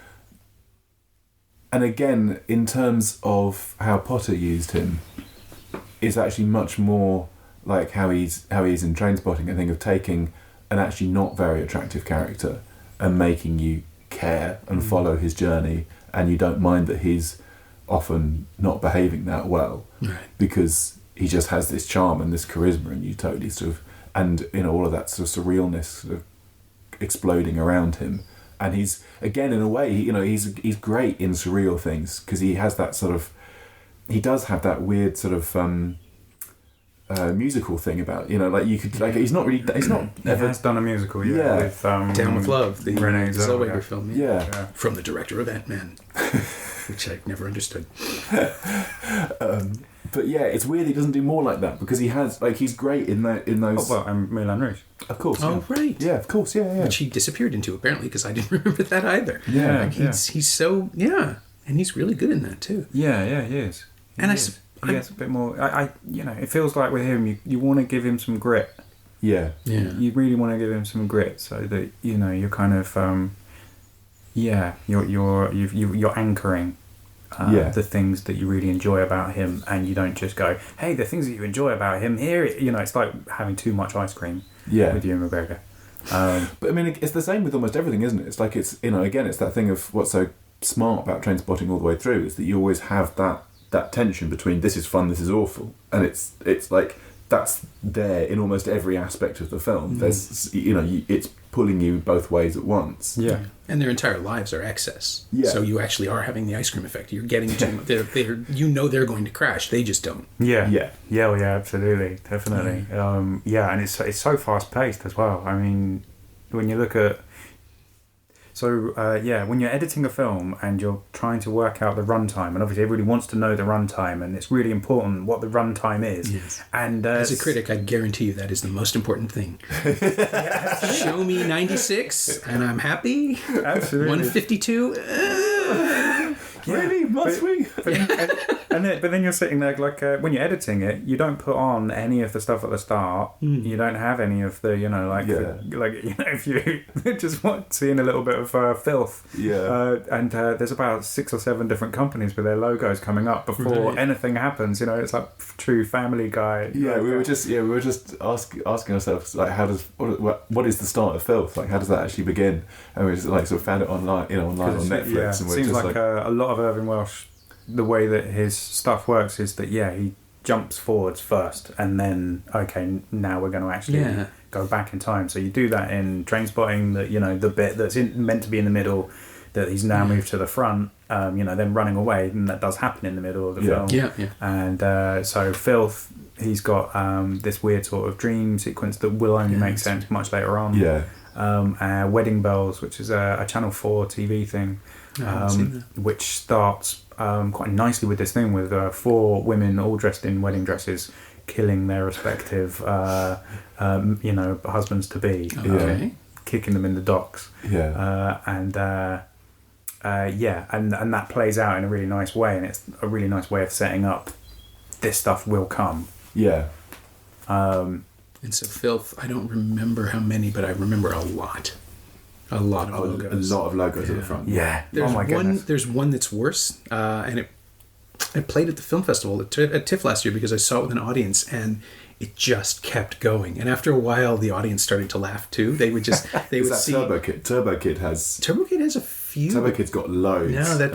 And again, in terms of how Potter used him, it's actually much more like how he's in Trainspotting, I think, of taking an actually not very attractive character and making you care and follow his journey, and you don't mind that he's often not behaving that well, because he just has this charm and this charisma, and you totally sort of, and all of that sort of surrealness sort of exploding around him. And he's, again, in a way, he's great in surreal things, because he has that sort of, he does have that weird sort of musical thing about, like you could, like, he's not ever has done a musical, with Down with Love, the Renee Zellweger film, yeah, from the director of Ant-Man, which I've never understood. But yeah, it's weird he doesn't do more like that, because he has, like, he's great in those. Oh, well, and Moulin Rouge, of course. Oh, right. Yeah, of course. Yeah. Which he disappeared into, apparently, because I didn't remember that either. Yeah, like, he's so and he's really good in that too. Yeah, he is. And he has a bit more. It feels like with him, you want to give him some grit. Yeah. You really want to give him some grit, so that you're kind of you're anchoring the things that you really enjoy about him, and you don't just go, hey, the things that you enjoy about him here. It's like having too much ice cream. With Ewan McGregor. But I mean, it's the same with almost everything, isn't it? It's like again, it's that thing of what's so smart about Trainspotting all the way through is that you always have that tension between this is fun, this is awful, and it's like that's there in almost every aspect of the film. There's it's pulling you both ways at once. Yeah. And their entire lives are excess. Yeah. So you actually are having the ice cream effect. You're getting to they're going to crash. They just don't. Yeah, absolutely, definitely. And it's so fast paced as well. I mean, when you look at when you're editing a film and you're trying to work out the runtime, and obviously everybody wants to know the runtime, and it's really important what the runtime is. Yes. And as a critic, I guarantee you that is the most important thing. Show me 96 and I'm happy. Absolutely. 152. Really? Must we? But then you're sitting there, like, when you're editing it, you don't put on any of the stuff at the start. You don't have any of the, if you just want seeing a little bit of filth. Yeah. And there's about 6 or 7 different companies with their logos coming up before anything happens. It's like true Family Guy. Yeah, we were just asking ourselves, like, what is the start of filth? Like, how does that actually begin? And we just like sort of found it online, on Netflix. And we're seems just like a lot of Irving Welsh, the way that his stuff works is that he jumps forwards first, and then now we're going to actually go back in time. So you do that in Trainspotting, that the bit that's meant to be in the middle, that he's now moved to the front, then running away, and that does happen in the middle of the film. And so Filth, he's got this weird sort of dream sequence that will only make sense much later on. Wedding Bells, which is a Channel 4 TV thing, which starts quite nicely with this thing with 4 women all dressed in wedding dresses killing their respective husbands to be, kicking them in the docks, and that plays out in a really nice way, and it's a really nice way of setting up this stuff will come. And so Filth, I don't remember how many, but I remember a lot. A lot of logos. A lot of logos at the front. Yeah. There's one that's worse, and I played at the film festival at TIFF last year because I saw it with an audience, and it just kept going. And after a while, the audience started to laugh too. They would see Turbo Kid. Turbo Kid has a few. Turbo Kid's got loads. No, that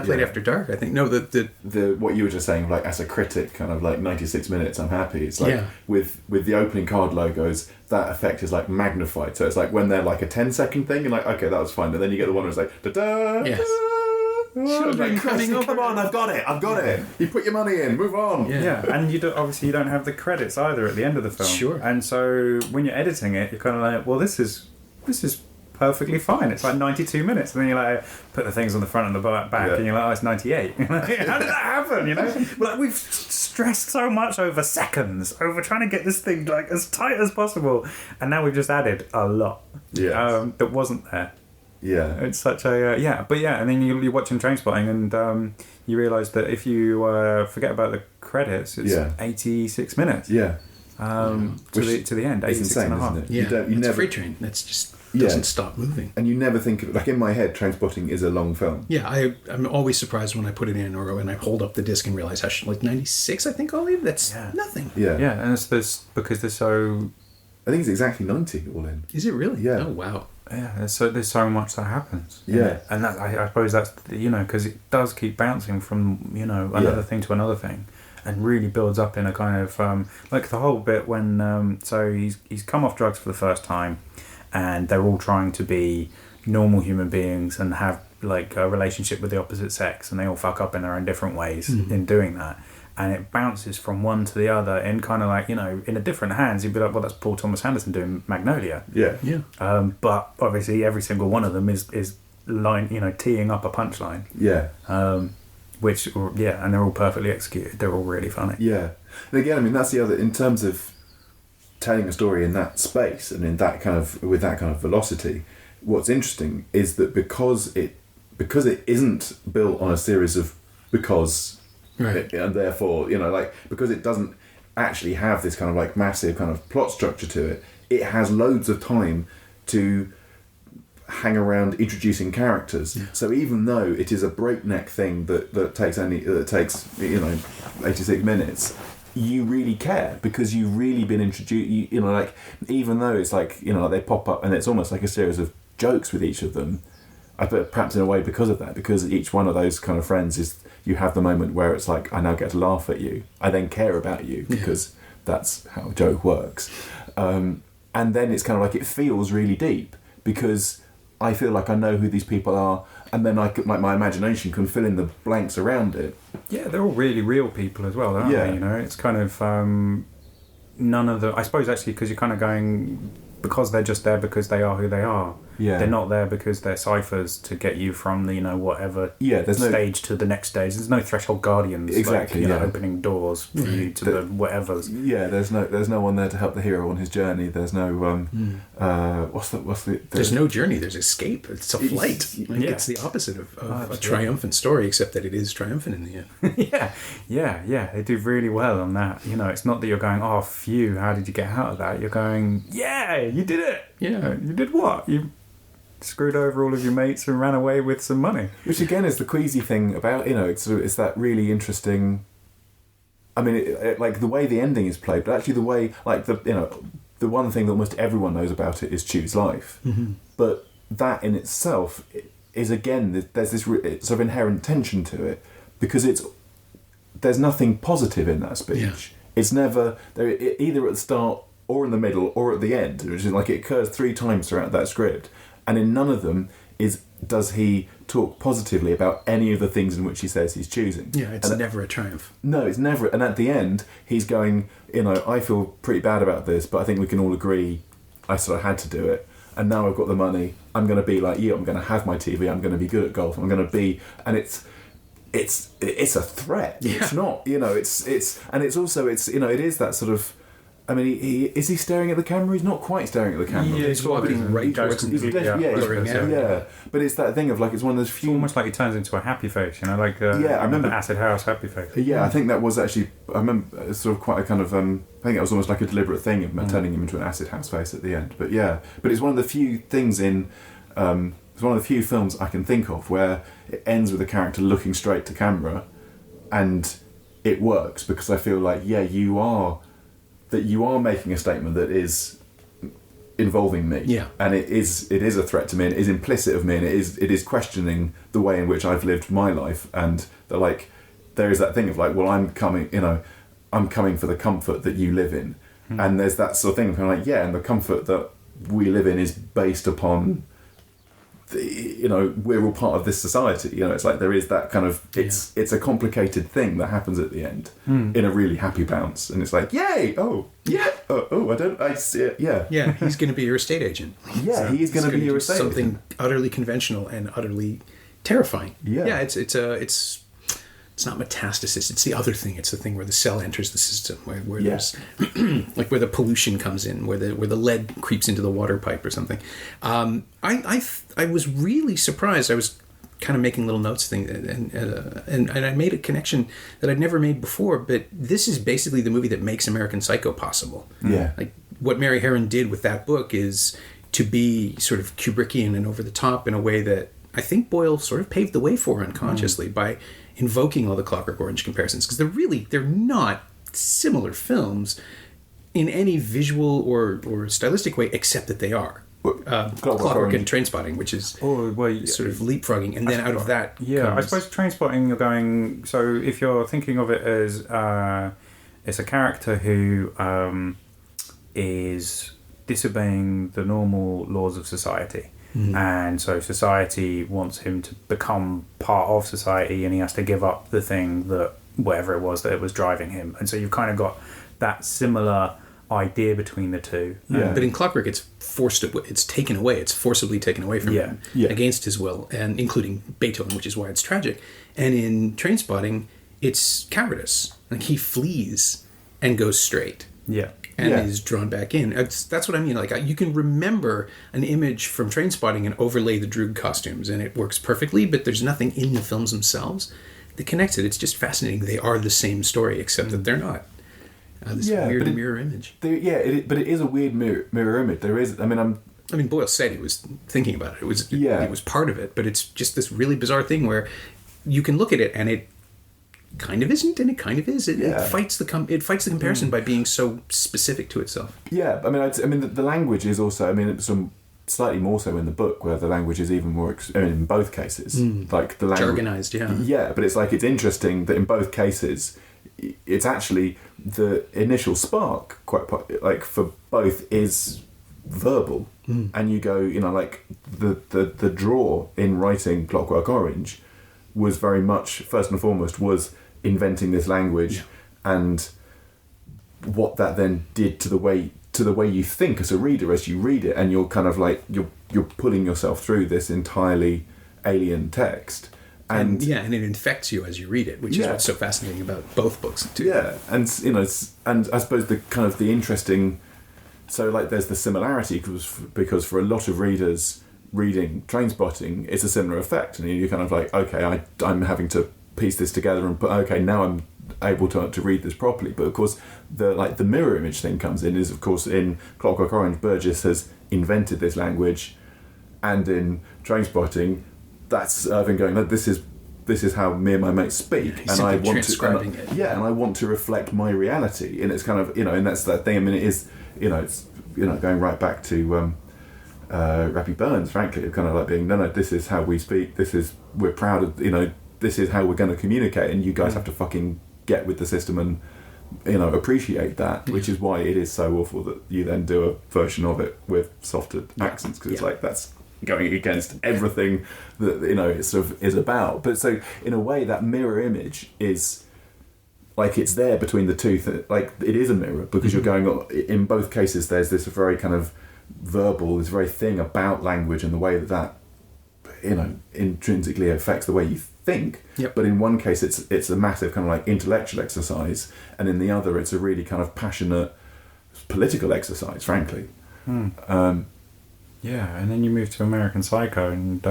played After Dark, I think. No, the what you were just saying, like, as a critic, kind of like 96 minutes, I'm happy. It's like with the opening card logos, that effect is like magnified. So it's like when they're like a 10-second thing, and like, okay, that was fine. And then you get the one where it's like, da-da, yes. Children coming over. Come on, I've got it. You put your money in, move on. And you don't have the credits either at the end of the film. Sure. And so when you're editing it, you're kind of like, well, this is perfectly fine. It's like 92 minutes, and then you like put the things on the front and the back, and you're like, oh, it's 98. How did that happen? Like, we've stressed so much over seconds over trying to get this thing like as tight as possible, and now we've just added a lot that wasn't there. It's such a and then you're watching Trainspotting, and you realise that if you forget about the credits, it's 86 minutes. To the end, 86 and a half. Isn't it? It's a freight train. That's just doesn't stop moving. And you never think of it, like, in my head, Trainspotting is a long film. I'm always surprised when I put it in or when I hold up the disc and realize how 96, I think, I'll leave. That's nothing. And it's this because they're so I think it's exactly 90 all in. Is it really? Yeah. Oh, wow. Yeah, there's so much that happens. Yeah. And that, I suppose that's, because it does keep bouncing from, another thing to another thing, and really builds up in a kind of, like the whole bit when, so he's come off drugs for the first time, and they're all trying to be normal human beings and have like a relationship with the opposite sex, and they all fuck up in their own different ways in doing that. And it bounces from one to the other in kind of like, in a different hands. You'd be like, well, that's Paul Thomas Anderson doing Magnolia. Yeah. Yeah. But obviously every single one of them is line, teeing up a punchline. Yeah. And they're all perfectly executed. They're all really funny. Yeah. And again, I mean, that's the other, in terms of telling a story in that space and in that kind of, with that kind of velocity, what's interesting is that because it isn't built on a series of because... Right. And therefore, because it doesn't actually have this kind of like massive kind of plot structure to it, it has loads of time to hang around introducing characters. Yeah. So even though it is a breakneck thing that takes 86 minutes, you really care because you've really been introduced. Even though it's like they pop up and it's almost like a series of jokes with each of them. Perhaps in a way because of that, because each one of those kind of friends is. You have the moment where it's like, I now get to laugh at you. I then care about you because that's how a joke works. And then it's kind of like it feels really deep because I feel like I know who these people are, and then my imagination can fill in the blanks around it. Yeah, they're all really real people as well, aren't they? It's kind of none of the... I suppose actually because you're kind of going... Because they're just there because they are who they are. Yeah. They're not there because they're ciphers to get you from the, whatever stage to the next stage. There's no threshold guardians opening doors for you to the whatevers. Yeah, there's no one there to help the hero on his journey. There's no there's no journey, there's escape. It's a flight. It's the opposite of a triumphant story, except that it is triumphant in the end. Yeah. They do really well on that. It's not that you're going, oh phew, how did you get out of that? You're going, yeah, you did it. Yeah. You did what? You screwed over all of your mates and ran away with some money. Which again is the queasy thing about, it's that really interesting... I mean, like the way the ending is played, but actually the way, like the one thing that almost everyone knows about it is choose life. Mm-hmm. But that in itself is, again, there's this sort of inherent tension to it because there's nothing positive in that speech. Yeah. It's never, either at the start or in the middle or at the end, which is like it occurs 3 times throughout that script. And in none of them does he talk positively about any of the things in which he says he's choosing. Yeah, it's never a triumph. No, it's never. And at the end, he's going, I feel pretty bad about this, but I think we can all agree I sort of had to do it. And now I've got the money. I'm going to be like you. I'm going to have my TV. I'm going to be good at golf. I'm going to be... And it's a threat. Yeah. It's not, and it's also, it is that sort of... I mean, is he staring at the camera? He's not quite staring at the camera. Yeah, he's walking right towards him. But it's that thing of like, it's one of those few... It's almost like he turns into a happy face, I remember the Acid House happy face. Yeah, I think that was actually, I remember, it's sort of quite a kind of, I think it was almost like a deliberate thing of turning him into an Acid House face at the end. But it's one of the few things it's one of the few films I can think of where it ends with a character looking straight to camera and it works because I feel like, you are making a statement that is involving me, and it is a threat to me, and it is implicit of me, and it is questioning the way in which I've lived my life, and there is that thing of like, well, I'm coming for the comfort that you live in, and there's that sort of thing of kind of like, and the comfort that we live in is based upon we're all part of this society. It's like there is that kind of it's a complicated thing that happens at the end in a really happy bounce, and it's like, yay, I see it. Yeah, he's going to be your estate agent. Yeah, so he's going to be your estate agent. Something utterly conventional and utterly terrifying. Yeah, it's not metastasis. It's the other thing. It's the thing where the cell enters the system, where there's like where the pollution comes in, where the lead creeps into the water pipe or something. I was really surprised. I was kind of making little notes and I made a connection that I'd never made before. But this is basically the movie that makes American Psycho possible. Yeah, like what Mary Herron did with that book is to be sort of Kubrickian and over the top in a way that I think Boyle sort of paved the way for unconsciously by invoking all the Clockwork Orange comparisons, because they're not similar films in any visual or stylistic way, except that they are. Clockwork and Trainspotting, which is sort of leapfrogging, and then out of that I suppose Trainspotting, you're going, so if you're thinking of it as it's a character who is disobeying the normal laws of society, and so society wants him to become part of society, and he has to give up the thing that whatever it was that it was driving him, and so you've kind of got that similar idea between the two. But in Clockwork, it's taken away. It's forcibly taken away from him against his will, and including Beethoven, which is why it's tragic. And in Trainspotting, it's cowardice. Like, he flees and goes straight. And is drawn back in. That's what I mean. Like, you can remember an image from Trainspotting and overlay the Droog costumes, and it works perfectly, but there's nothing in the films themselves that connects it. It's just fascinating. They are the same story, except that they're not. This weird mirror image. But it is a weird mirror image. There is. I mean, Boyle said he was thinking about it. It was part of it, but it's just this really bizarre thing where you can look at it and it kind of isn't, and it kind of is. It fights the comparison by being so specific to itself. Yeah, I mean, the language is also. I mean, it's slightly more so in the book, where the language is even more. In both cases, like the language, jargonized. But it's interesting that in both cases, it's actually the initial spark, quite for both, is verbal, and you go, like the draw in writing Clockwork Orange was very much, first and foremost, was inventing this language, and what that then did to the way you think as a reader as you read it, and you're kind of like you're pulling yourself through this entirely alien text. And it infects you as you read it, which is what's so fascinating about both books too. Yeah, and and I suppose the kind of the interesting, so like there's the similarity because for a lot of readers reading Trainspotting, it's a similar effect, and you're kind of like, okay, I'm having to piece this together and put, okay, now I'm able to read this properly. But of course, the mirror image thing comes in. Is of course in Clockwork Orange, Burgess has invented this language, and in Trainspotting, that's Irving going, no, this is how me and my mates speak, and I want transcribing it. Yeah, and I want to reflect my reality, and it's kind of and that's that thing. I mean, it is it's going right back to Rappy Burns, frankly, kind of like being no, this is how we speak. We're proud of this is how we're going to communicate, and you guys have to fucking get with the system and appreciate that, which is why it is so awful that you then do a version of it with softer accents, because it's like that's going against everything that it sort of is about. But so in a way, that mirror image is like it's there between the two. Like it is a mirror, because you're going in both cases. There's this very kind of verbal, this very thing about language and the way that intrinsically affects the way you think. But in one case, it's a massive kind of like intellectual exercise, and in the other, it's a really kind of passionate political exercise, frankly. Yeah, and then you move to American Psycho, and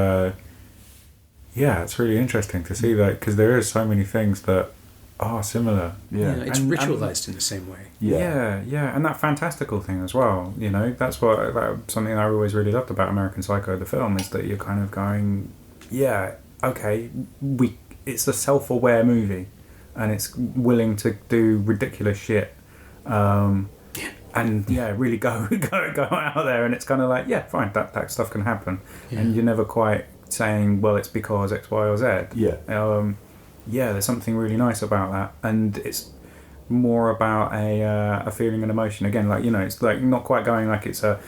it's really interesting to see that, because there is so many things that are similar. It's ritualized in the same way. And that fantastical thing as well. That's something I always really loved about American Psycho, the film, is that you're kind of going, it's a self-aware movie, and it's willing to do ridiculous shit. And really go out there, and it's kind of like, fine, that stuff can happen, and you're never quite saying, well, it's because X, Y, or Z. There's something really nice about that, and it's more about a feeling and emotion. Again, like it's like not quite going like it's a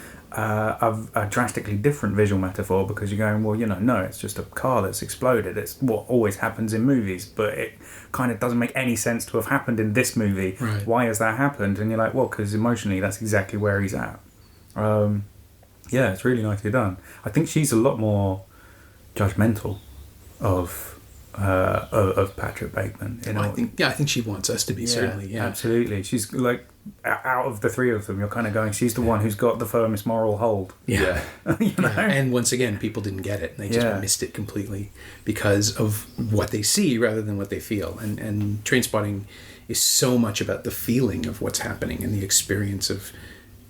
drastically different visual metaphor, because you're going, well, no, it's just a car that's exploded. It's what always happens in movies, but it kind of doesn't make any sense to have happened in this movie. Right. Why has that happened? And you're like, well, because emotionally that's exactly where he's at. It's really nicely done. I think she's a lot more judgmental of Patrick Bateman. I think she wants us to be, certainly. Yeah, absolutely. She's like, out of the three of them, you're kind of going, she's the one who's got the firmest moral hold. And once again, people didn't get it. They just missed it completely because of what they see rather than what they feel. And Trainspotting is so much about the feeling of what's happening and the experience of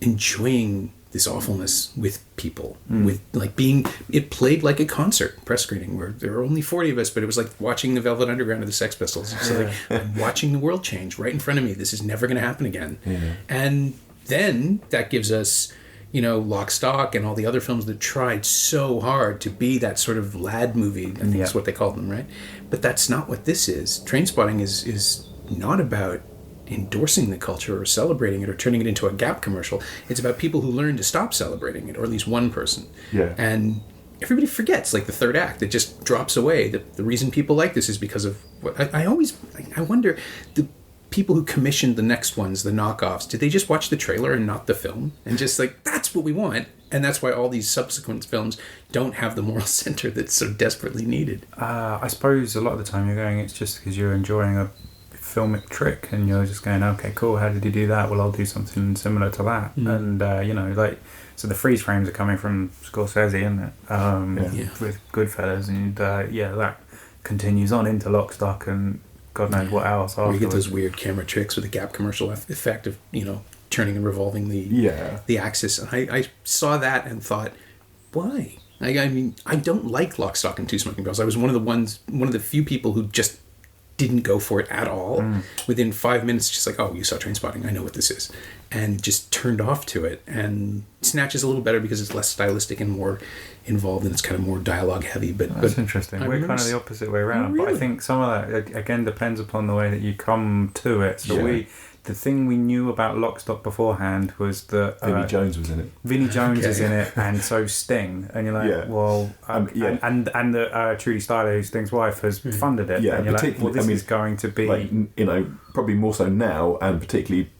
enjoying this awfulness with people, with like it played like a concert press screening where there were only 40 of us, but it was like watching the Velvet Underground or the Sex Pistols. It's like I'm watching the world change right in front of me. This is never going to happen again. And then that gives us, Lock, Stock and all the other films that tried so hard to be that sort of lad movie. I think that's what they called them, right? But that's not what this is. Trainspotting is not about endorsing the culture or celebrating it or turning it into a Gap commercial. It's about people who learn to stop celebrating it, or at least one person. Yeah. And everybody forgets, like the third act, it just drops away. The reason people like this is because of what I wonder, the people who commissioned the next ones, the knockoffs, did they just watch the trailer and not the film and just like, that's what we want? And that's why all these subsequent films don't have the moral center that's so desperately needed. I suppose a lot of the time you're going, it's just because you're enjoying a filmic trick and you're just going, okay, cool, how did you do that? Well, I'll do something similar to that. And so the freeze frames are coming from Scorsese, isn't it? With Goodfellas, and that continues on into Lock, Stock and God knows what else. Where you get those weird camera tricks with the Gap commercial effect of turning and revolving the axis. And I saw that and thought, why? I mean, I don't like Lock, Stock and Two Smoking Barrels. I was one of the few people who just didn't go for it at all. Within 5 minutes, just like, oh, you saw Trainspotting, I know what this is, and just turned off to it. And Snatch is a little better because it's less stylistic and more involved, and it's kind of more dialogue heavy. But that's interesting. We're kind of the opposite way around. Really? But I think some of that again depends upon the way that you come to it. So the thing we knew about Lock, Stock beforehand was that Vinnie Jones was in it. Vinnie Jones is in it, and so Sting, and you're like, and that Trudy Styler, who's Sting's wife, has funded it. Yeah, and you're particularly, like, well, this is going to be, probably more so now, and particularly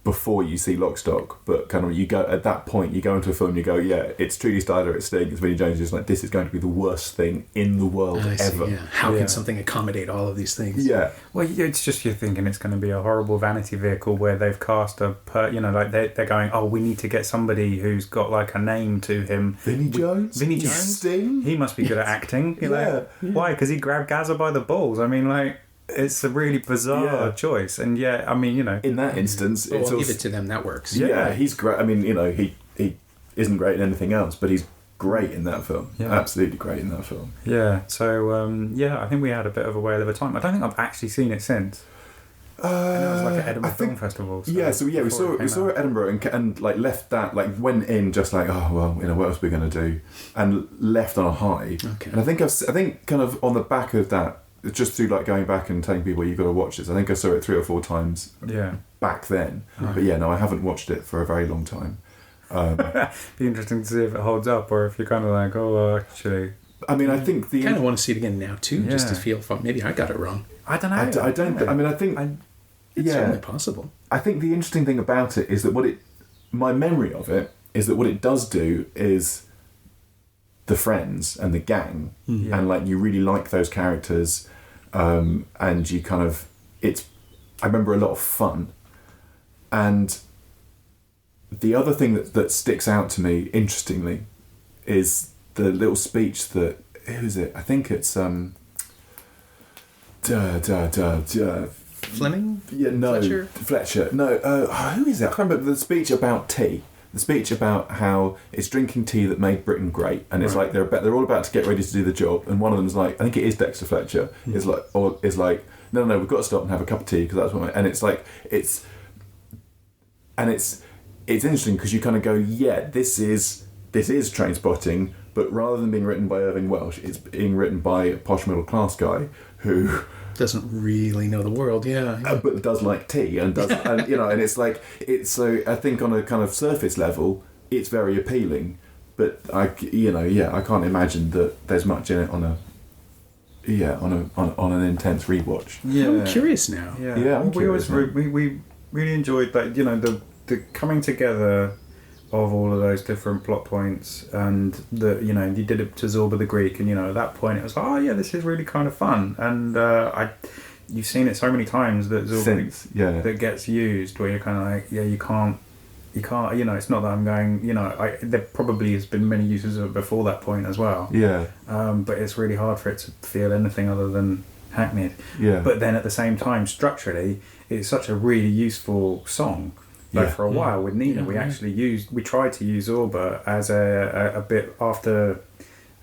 before you see Lock, Stock, but kind of you go at that point, you go into a film, you go, it's Trudy Styler, it's Sting, it's Vinnie Jones, it's like, this is going to be the worst thing in the world ever. How can something accommodate all of these things? Yeah. Well, it's just you're thinking it's going to be a horrible vanity vehicle where they've cast like they're going, oh, we need to get somebody who's got like a name to him. Vinnie Jones? Sting? He must be good at acting. Why? Because he grabbed Gaza by the balls. I mean, like, it's a really bizarre choice, and in that instance, it's I'll give it to them. That works. Yeah, he's great. I mean, he isn't great in anything else, but he's great in that film. Yeah. Absolutely great in that film. Yeah. So I think we had a bit of a whale of a time. I don't think I've actually seen it since. And it was like at Edinburgh Film Festival. So we saw it at Edinburgh and like left that, like went in just like, oh well, what else are we going to do, and left on a high. Okay. And I think kind of on the back of that, just through like going back and telling people you've got to watch this, I think I saw it 3 or 4 times back then. Right. But I haven't watched it for a very long time. Be interesting to see if it holds up, or if you're kind of like, oh, actually. I mean, I think I kind of want to see it again now too, just to feel fun. Maybe I got it wrong. I don't know. I don't. I think it's certainly possible. I think the interesting thing about it is that my memory of it is that what it does do is the friends and the gang, and like you really like those characters, and you kind of I remember a lot of fun. And the other thing that sticks out to me, interestingly, is the little speech that, who is it? I think it's Fleming? Yeah, no, Fletcher. No, who is it? I can't remember. The speech about tea. The speech about how it's drinking tea that made Britain great, and it's like they're all about to get ready to do the job, and one of them's like, I think it is Dexter Fletcher, is like, no, we've got to stop and have a cup of tea because that's what. And it's like it's interesting because you kind of go, this is Trainspotting, but rather than being written by Irving Welsh, it's being written by a posh middle class guy who doesn't really know the world, but does like tea and does, and and it's like so. I think on a kind of surface level, it's very appealing, but I can't imagine that there's much in it on an intense rewatch. Yeah, I'm curious now. We really enjoyed that. The coming together of all of those different plot points, and you did it to Zorba the Greek, and at that point it was like, oh yeah, this is really kind of fun, and you've seen it so many times that Zorba that gets used where you're kind of like, you can't it's not that I'm going, there probably has been many uses of it before that point as well, but it's really hard for it to feel anything other than hackneyed, but then at the same time structurally it's such a really useful song. But for a while with Nina, we tried to use Zorba as a bit after.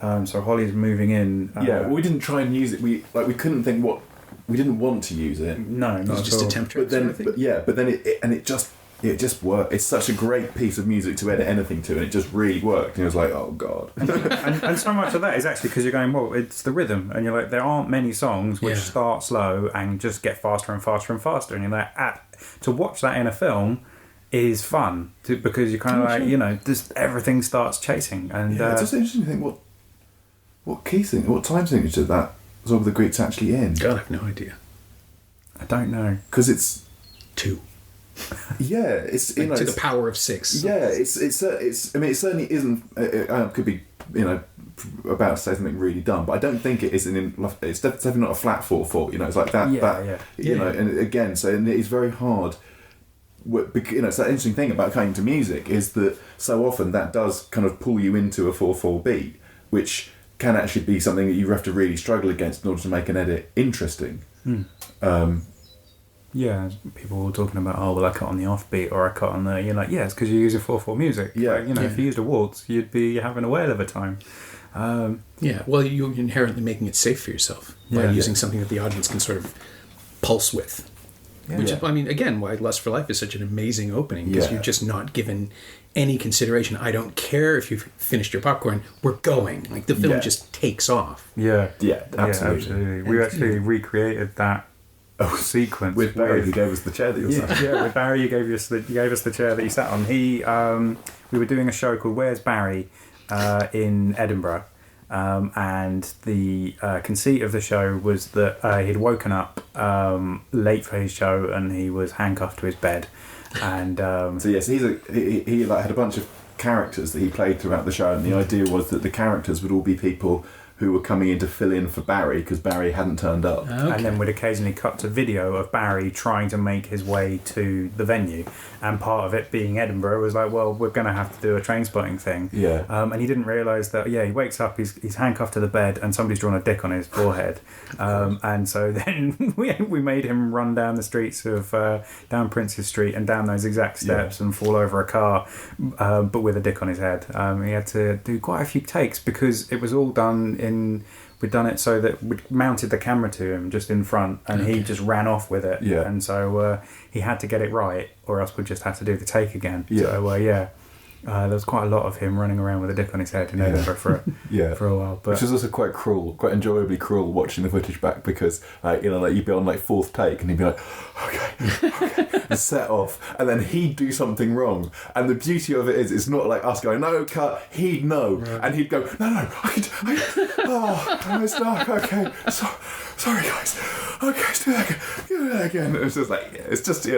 So Holly's moving in. We didn't try and use it. We couldn't think we didn't want to use it. No, not it was just all. a temp trick. But then it just it just worked. It's such a great piece of music to edit anything to, and it just really worked. And it was like, oh god. and so much of that is actually because you're going, well, it's the rhythm, and you're like, there aren't many songs which start slow and just get faster and faster and faster, and you're like, to watch that in a film is fun because you're kind of like, you know, just everything starts chasing. And it's just interesting to think what time signature did that Zog of the Greeks actually in? God, I have no idea. I don't know, because it's 2. Yeah, it's like to the power of 6. Yeah, it's. I mean, it certainly isn't. It could be, you know, about to say something really dumb, but I don't think it is it's definitely not a flat 4/4. You know, it's like that. You know, and again, so it's very hard. You know, it's that interesting thing about coming to music is that so often that does kind of pull you into a 4/4 beat, which can actually be something that you have to really struggle against in order to make an edit interesting. Yeah, people were talking about, oh, well, I cut on the offbeat or I cut on the... You're like, yeah, it's because you're using 4/4 music. Yeah. Like, you know, if you used a waltz, you'd be having a whale of a time. Yeah, well, you're inherently making it safe for yourself by using something that the audience can sort of pulse with. Yeah. Which, I mean, again, why Lust for Life is such an amazing opening, because you're just not given any consideration. I don't care if you've finished your popcorn, we're going. Like, the film just takes off. Yeah. Yeah, absolutely. We actually recreated that sequence with Barry, who gave us the chair that you sat on. Yeah, with Barry, you gave us the chair that you sat on. We were doing a show called Where's Barry in Edinburgh, and the conceit of the show was that he'd woken up late for his show and he was handcuffed to his bed, and he like had a bunch of characters that he played throughout the show, and the idea was that the characters would all be people who were coming in to fill in for Barry because Barry hadn't turned up. Okay. And then we'd occasionally cut to video of Barry trying to make his way to the venue. And part of it being Edinburgh was like, well, we're going to have to do a Trainspotting thing. Yeah. And he didn't realise that, he wakes up, he's handcuffed to the bed and somebody's drawn a dick on his forehead. And so then we made him run down the streets of, down Prince's Street and down those exact steps and fall over a car, but with a dick on his head. He had to do quite a few takes because it was all done we'd done it so that we'd mounted the camera to him just in front and he just ran off with it. Yeah. And so he had to get it right or else we'd just have to do the take again. Yeah. So there was quite a lot of him running around with a dick on his head in Edinburgh for a while. But which is also quite cruel, quite enjoyably cruel watching the footage back because you'd be on like fourth take and he'd be like, okay, and set off, and then he'd do something wrong. And the beauty of it is, it's not like us going, no, cut, he'd know. Right. And he'd go, no, it's not, okay, sorry guys, okay, let's do that again. It's just like, it's just,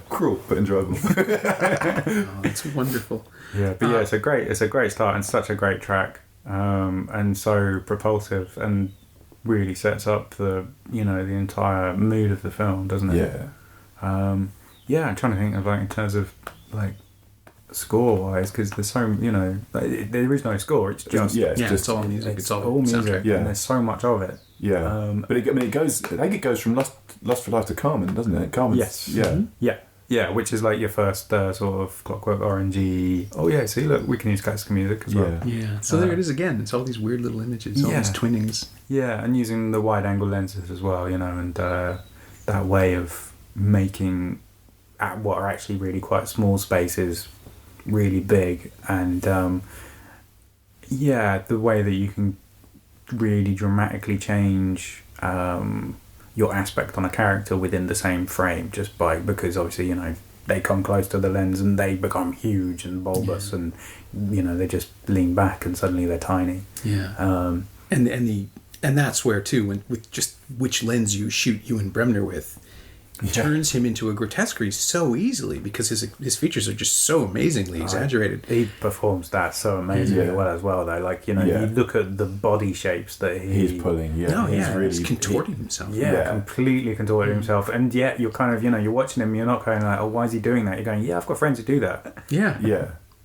cruel but enjoyable. Oh, it's wonderful. Yeah, but it's a great start and such a great track, and so propulsive and really sets up the entire mood of the film, doesn't it? Yeah. I'm trying to think of like in terms of like score wise, because there's so there is no score. It's just it's all music. It's all music. Yeah, and there's so much of it. Yeah, but it goes. I think it goes from Lust for Life to Carmen, doesn't it? Carmen. Yes. Yeah. Yeah. Yeah, which is like your first sort of Clockwork Orangey. Oh yeah, see, look, we can use classical music as well. Yeah. So there it is again. It's all these weird little images, all these twinnings. Yeah, and using the wide-angle lenses as well, and that way of making what are actually really quite small spaces really big, and the way that you can really dramatically change your aspect on a character within the same frame because obviously they come close to the lens and they become huge and bulbous and they just lean back and suddenly they're tiny. And that's where too, with just which lens you shoot Ewan Bremner with, turns him into a grotesquerie so easily because his features are just so amazingly exaggerated. He performs that so amazingly well as well, though. Like you look at the body shapes that he's pulling. He's contorting himself. Completely contorting himself, and yet you're kind of you're watching him. You're not going like, oh, why is he doing that? You're going, I've got friends who do that.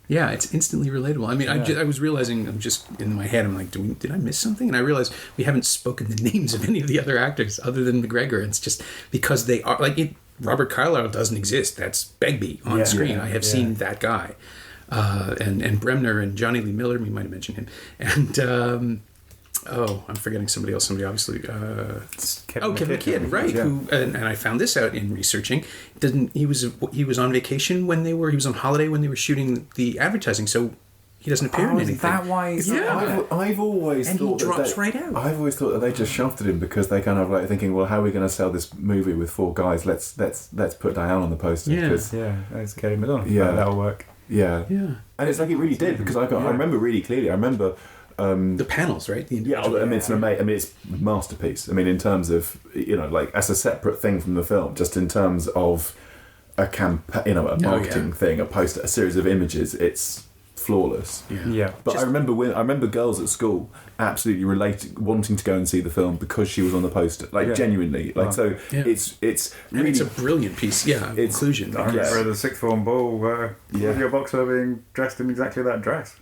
Yeah, it's instantly relatable. I mean, I was realizing, I'm just in my head, I'm like, did I miss something? And I realized we haven't spoken the names of any of the other actors other than McGregor. And it's just because they are, Robert Carlyle doesn't exist. That's Begbie on screen. I have seen that guy. And Bremner and Johnny Lee Miller, we might have mentioned him. And I'm forgetting somebody else. Somebody obviously. Kevin McKidd, right? Yeah. Who and I found this out in researching. He was on vacation when he was on holiday when they were shooting the advertising, so he doesn't appear in anything. Is that why? I've always And he thought drops that right out. I've always thought that they just shafted him because they kind of like thinking, well, how are we going to sell this movie with 4 guys? Let's put Diane on the poster. Yeah. 'cause- It's Kelly Madonna. Yeah. That'll work. yeah, Yeah. And it's like it really did because I remember really clearly. I remember. The panels, right? The Yeah, I mean, it's it's a masterpiece. I mean, in terms of like as a separate thing from the film, just in terms of a a marketing thing, a poster, a series of images, it's flawless. Yeah. But I remember girls at school absolutely wanting to go and see the film because she was on the poster, like genuinely, like so. Yeah. It's really and it's a brilliant piece. Yeah, of inclusion. I remember the sixth form ball where your boxer being dressed in exactly that dress.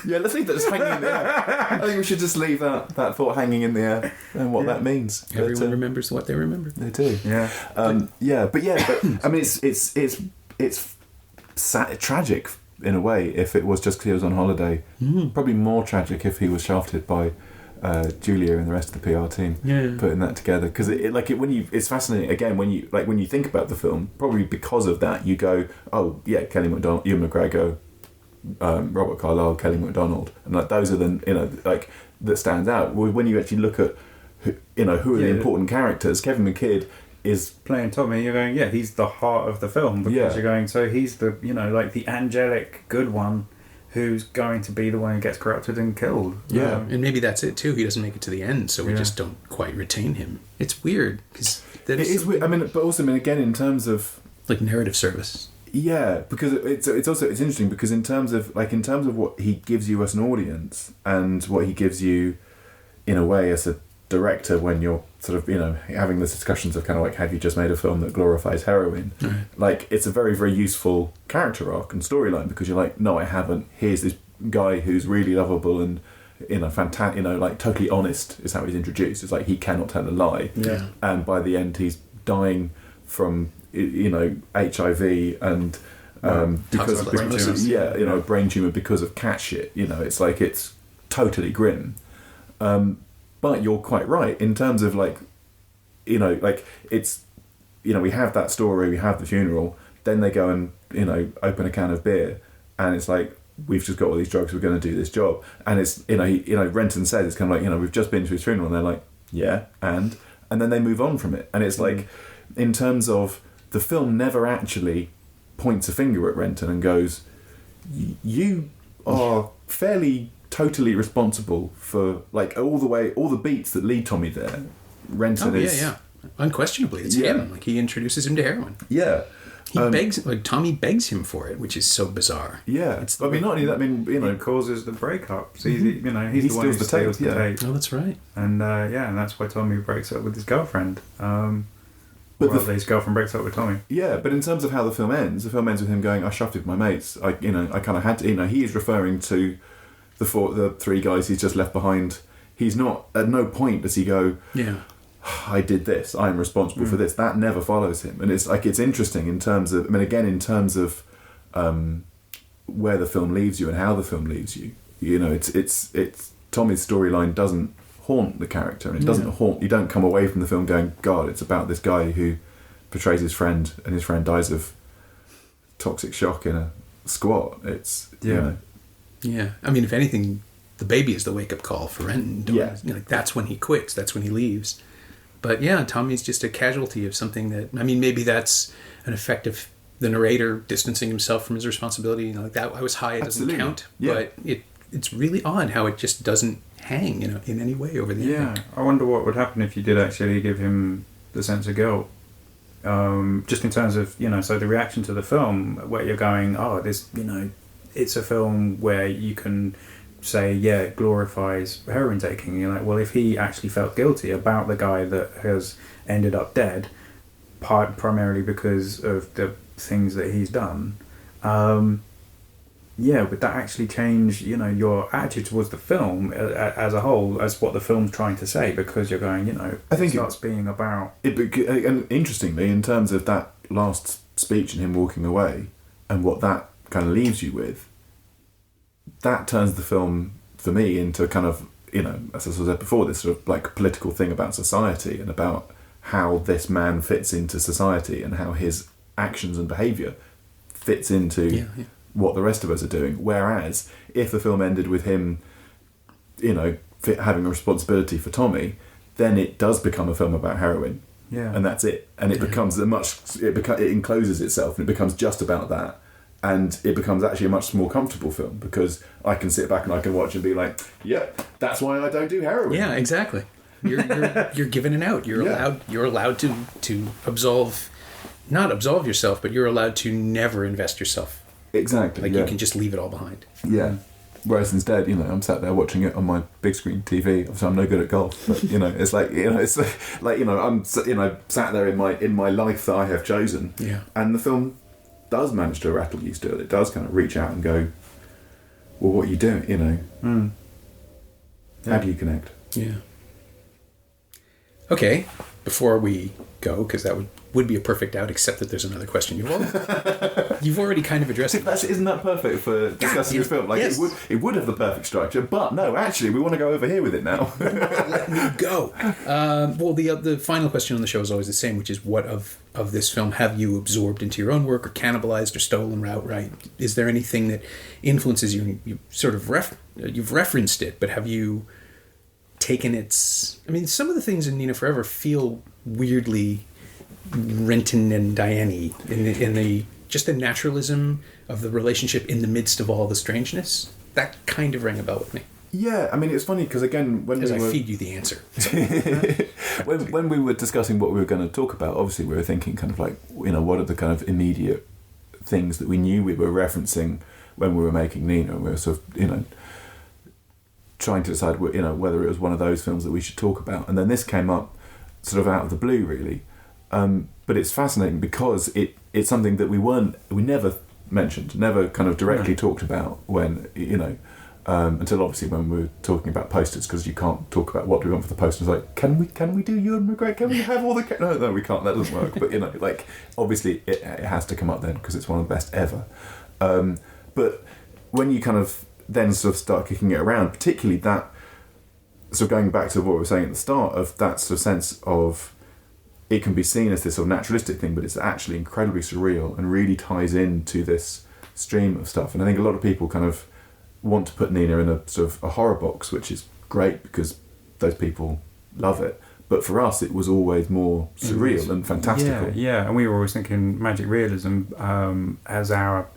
Yeah, let's leave that just hanging in the air. I think we should just leave that thought hanging in the air and what that means. Everyone remembers what they remember. They do. Yeah. But I mean, it's tragic in a way if it was just because he was on holiday. Probably more tragic if he was shafted by Julia and the rest of the PR team putting that together, because it's fascinating again when you think about the film. Probably because of that, you go, oh yeah, Kelly MacDonald, Ewan McGregor, Robert Carlyle, Kelly MacDonald, and like those are the that stands out. When you actually look at who are the important characters, Kevin McKidd is playing Tommy. You're going, he's the heart of the film, because you're going, so he's the the angelic good one who's going to be the one who gets corrupted and killed. And maybe that's it too. He doesn't make it to the end, so we just don't quite retain him. It's weird because it is weird. I mean, but also, again, in terms of like narrative service. Yeah, because it's also interesting because in terms of what he gives you as an audience and what he gives you in a way as a director when you're sort of having the discussions of kind of like, have you just made a film that glorifies heroin? Right. Like, it's a very, very useful character arc and storyline, because you're like, no, I haven't. Here's this guy who's really lovable and fantastic, like totally honest is how he's introduced. It's like he cannot tell a lie. Yeah. And by the end, he's dying from HIV and because brain tumor because of cat shit. It's like it's totally grim. But you're quite right in terms of it's we have that story, we have the funeral, then they go and open a can of beer, and it's like, we've just got all these drugs, we're going to do this job, and it's Renton says it's kind of like we've just been to his funeral, and they're like, yeah, and then they move on from it, and it's like, in terms of the film never actually points a finger at Renton and goes, you are fairly totally responsible for all the beats that lead Tommy there. Renton is unquestionably it's him. Like, he introduces him to heroin. Yeah. Tommy begs him for it, which is so bizarre. Yeah. Not only that, it causes the breakup. So he's the one who steals the tape. Oh, that's right. And and that's why Tommy breaks up with his girlfriend. But his girlfriend breaks up with Tommy. Yeah, but in terms of how the film ends with him going, I shafted my mates. I kind of had to. He is referring to the 3 guys he's just left behind. He's not, at no point does he go, I did this, I'm responsible for this. That never follows him. And it's like, it's interesting in terms of, in terms of where the film leaves you and how the film leaves you. It's Tommy's storyline doesn't haunt the character, and it doesn't haunt. You don't come away from the film going, God, it's about this guy who betrays his friend, and his friend dies of toxic shock in a squat. It's Yeah, I mean, if anything, the baby is the wake-up call for Renton. That's when he quits. That's when he leaves. But yeah, Tommy's just a casualty of something that... I mean, maybe that's an effect of the narrator distancing himself from his responsibility. That I was high, it doesn't count. Yeah. But it's really odd how it just doesn't hang, in any way over the end. Yeah, I wonder what would happen if you did actually give him the sense of guilt. Just in terms of, so the reaction to the film, where you're going, this, it's a film where you can say, it glorifies heroin taking. You're like, well, if he actually felt guilty about the guy that has ended up dead, primarily because of the things that he's done, would that actually change, your attitude towards the film as a whole, as what the film's trying to say? Because you're going, I think it starts being about... And interestingly, in terms of that last speech and him walking away, and what that kind of leaves you with, that turns the film for me into kind of, as I said before, this sort of like political thing about society and about how this man fits into society and how his actions and behaviour fits into what the rest of us are doing. Whereas if the film ended with him, having a responsibility for Tommy, then it does become a film about heroin. Yeah. And that's it. And it becomes it encloses itself and it becomes just about that. And it becomes actually a much more comfortable film because I can sit back and I can watch and be like, yep, that's why I don't do heroin. Yeah, exactly. You're given an out. You're allowed to not absolve yourself, but you're allowed to never invest yourself. Exactly. Like you can just leave it all behind. Yeah. Whereas instead, I'm sat there watching it on my big screen TV. Obviously, I'm no good at golf, but it's like I'm sat there in my life that I have chosen. Yeah. And the film does manage to rattle you still. It does kind of reach out and go, well, what are you doing? How do you connect? Yeah. Okay, before we go, because that would be a perfect out, except that there's another question you've already kind of addressed it. Isn't that perfect for discussing your film? Like yes. it would have the perfect structure, but no, actually, we want to go over here with it now. Let me go. Well, the final question on the show is always the same, which is what of this film have you absorbed into your own work or cannibalized or stolen outright? Is there anything that influences you? You sort of you've referenced it, but have you taken its... I mean, some of the things in Nina Forever feel weirdly Renton and Diane-y in the just the naturalism of the relationship in the midst of all the strangeness. That kind of rang a bell with me. Yeah, I mean, it's funny because again, when I feed you the answer. when we were discussing what we were going to talk about, obviously we were thinking kind of like, what are the kind of immediate things that we knew we were referencing when we were making Nina, and we were sort of, trying to decide, whether it was one of those films that we should talk about. And then this came up sort of out of the blue, really. But it's fascinating because it's something that we never mentioned, never kind of directly talked about when, until obviously when we were talking about posters, because you can't talk about what do we want for the posters. Like, can we do Ewan McGregor? Can we have all the... No, we can't. That doesn't work. But, obviously it has to come up then because it's one of the best ever. But when you kind of then sort of start kicking it around, particularly that, sort of going back to what we were saying at the start, of that sort of sense of it can be seen as this sort of naturalistic thing, but it's actually incredibly surreal and really ties into this stream of stuff. And I think a lot of people kind of want to put Nina in a sort of a horror box, which is great because those people love it. But for us, it was always more surreal and fantastical. Yeah, and we were always thinking magic realism as our...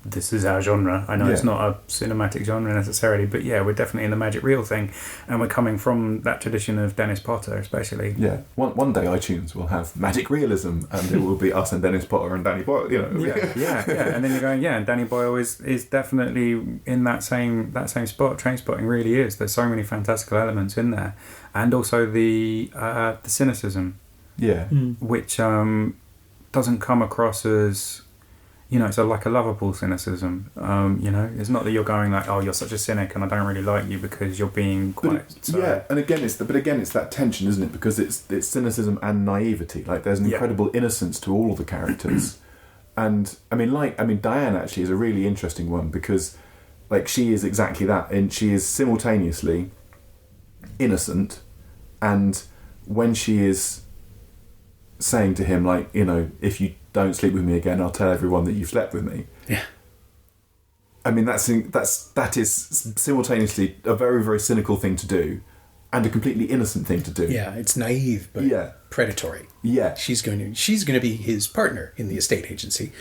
this is our genre. I know it's not a cinematic genre necessarily, but yeah, we're definitely in the magic real thing, and we're coming from that tradition of Dennis Potter, especially. Yeah, one day iTunes will have magic realism, and it will be us and Dennis Potter and Danny Boyle. Yeah, and then you're going, and Danny Boyle is definitely in that same spot. Trainspotting really is. There's so many fantastical elements in there, and also the cynicism, which doesn't come across as... it's like a lovable cynicism. It's not that you're going like, oh, you're such a cynic and I don't really like you because you're being quite... and again, it's that tension, isn't it? Because it's cynicism and naivety. Like, there's an incredible innocence to all of the characters. And, Diane actually is a really interesting one because, like, she is exactly that. And she is simultaneously innocent, and when she is saying to him, like, if you don't sleep with me again, I'll tell everyone that you've slept with me. Yeah. I mean, that is simultaneously a very, very cynical thing to do and a completely innocent thing to do. Yeah, it's naive but predatory. Yeah. She's going to be his partner in the estate agency.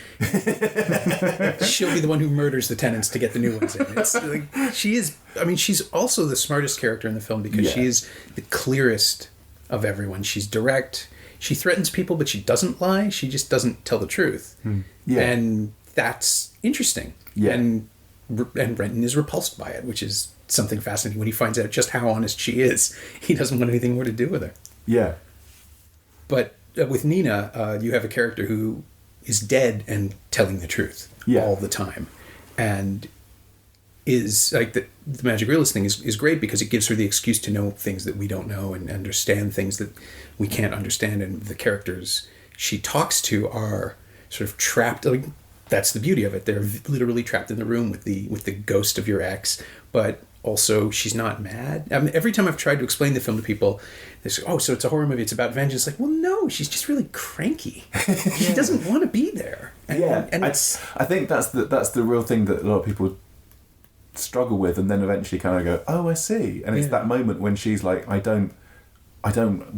She'll be the one who murders the tenants to get the new ones in. It's like, she's also the smartest character in the film because she is the clearest of everyone. She's direct. She threatens people, but she doesn't lie. She just doesn't tell the truth. Yeah. And that's interesting. Yeah. And Renton is repulsed by it, which is something fascinating. When he finds out just how honest she is, he doesn't want anything more to do with her. Yeah. But with Nina, you have a character who is dead and telling the truth all the time. And is like the magic realist thing is great because it gives her the excuse to know things that we don't know and understand things that we can't understand. And the characters she talks to are sort of trapped. Like, that's the beauty of it. They're literally trapped in the room with the ghost of your ex, but also she's not mad. I mean, every time I've tried to explain the film to people, they say, "Oh, so it's a horror movie? It's about vengeance?" Like, well, no, she's just really cranky. She doesn't want to be there. And I think that's the real thing that a lot of people struggle with, and then eventually kind of go, "Oh, I see." And it's that moment when she's like, "I don't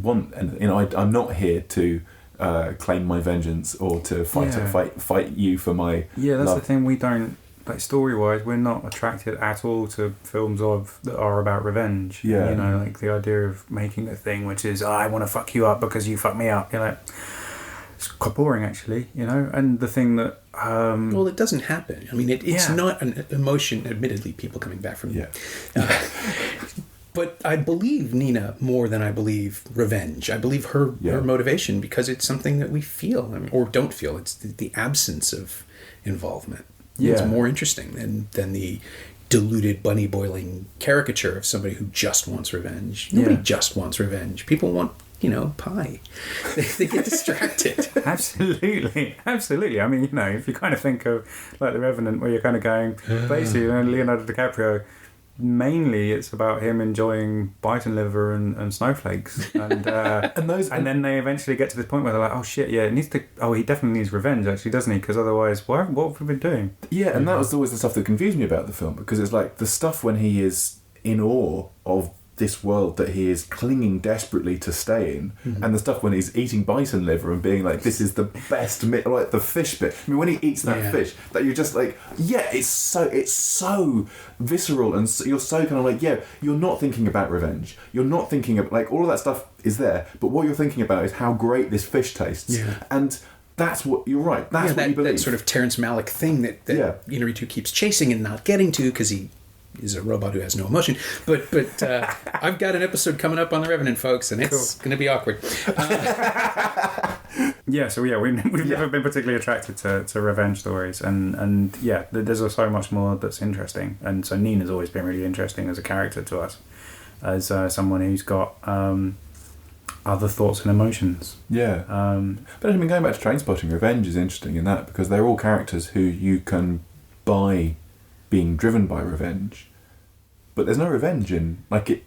want, and I'm not here to claim my vengeance or to fight you for my that's love." the thing. We don't, like, story-wise, we're not attracted at all to films that are about revenge. Yeah. Like the idea of making a thing which is, I want to fuck you up because you fucked me up. You're like, it's quite boring, actually. And the thing that well, it doesn't happen. I mean, it's not an emotion. Admittedly, people coming back from but I believe Nina more than I believe revenge. I believe her motivation because it's something that we feel, or don't feel. It's the absence of involvement. Yeah. It's more interesting than the diluted bunny boiling caricature of somebody who just wants revenge. Nobody just wants revenge. People want, pie. They get distracted. Absolutely. I mean, if you kind of think of like The Revenant, where you're kind of going, basically, Leonardo DiCaprio, mainly it's about him enjoying bison liver and snowflakes, and then they eventually get to this point where they're like, oh shit, he definitely needs revenge, actually, doesn't he? Because otherwise, what have we been doing? Yeah, and that was always the stuff that confused me about the film, because it's like the stuff when he is in awe of this world that he is clinging desperately to stay in, and the stuff when he's eating bison liver and being like, this is the best like the fish bit. I mean, when he eats that fish, that you're just like, it's so visceral, and you're so kind of like, you're not thinking about revenge, you're not thinking of, like, all of that stuff is there, but what you're thinking about is how great this fish tastes, and that's what you're right. That's what you believe. That sort of Terrence Malick thing that Inarritu keeps chasing and not getting to because he is a robot who has no emotion. But I've got an episode coming up on The Revenant, folks, and it's going to be awkward. We've never been particularly attracted to revenge stories, and there's so much more that's interesting. And so Nina's always been really interesting as a character to us, as someone who's got other thoughts and emotions. Yeah. But I mean, going back to Trainspotting, revenge is interesting in that, because they're all characters who you can buy being driven by revenge, but there's no revenge in Renton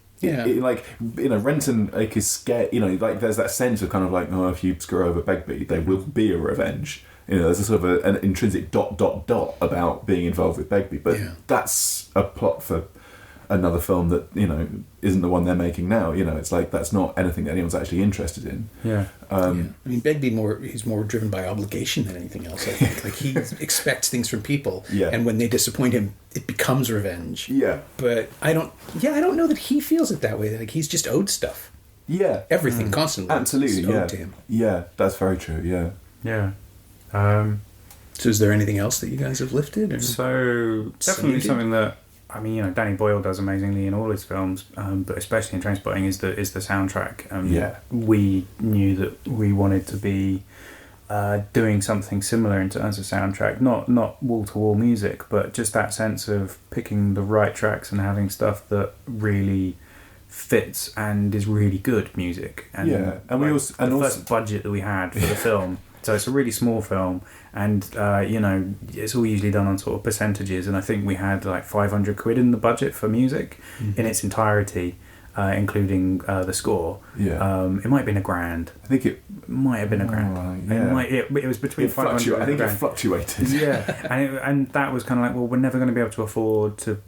is scared. Like there's that sense of kind of like, oh, if you screw over Begbie, there will be a revenge. There's a sort of an intrinsic ... about being involved with Begbie, but that's a plot for another film that isn't the one they're making now. It's like that's not anything that anyone's actually interested in. I mean, Begbie he's more driven by obligation than anything else, I think. Like, he expects things from people, and when they disappoint him, it becomes revenge. But I don't know that he feels it that way. Like, he's just owed stuff. Everything constantly. Absolutely. Is owed to him. That's very true. So is there anything else that you guys have lifted? Or so definitely something that, I mean, Danny Boyle does amazingly in all his films, but especially in Trainspotting is the soundtrack. We knew that we wanted to be doing something similar in terms of soundtrack, not wall-to-wall music, but just that sense of picking the right tracks and having stuff that really fits and is really good music. And we also first budget that we had for the film. So it's a really small film, and it's all usually done on sort of percentages, and I think we had like 500 quid in the budget for music in its entirety, including the score. It might have been $1,000. I think it might have been $1,000. It was between 500 I think it fluctuated. And that was kind of like, well, we're never going to be able to afford to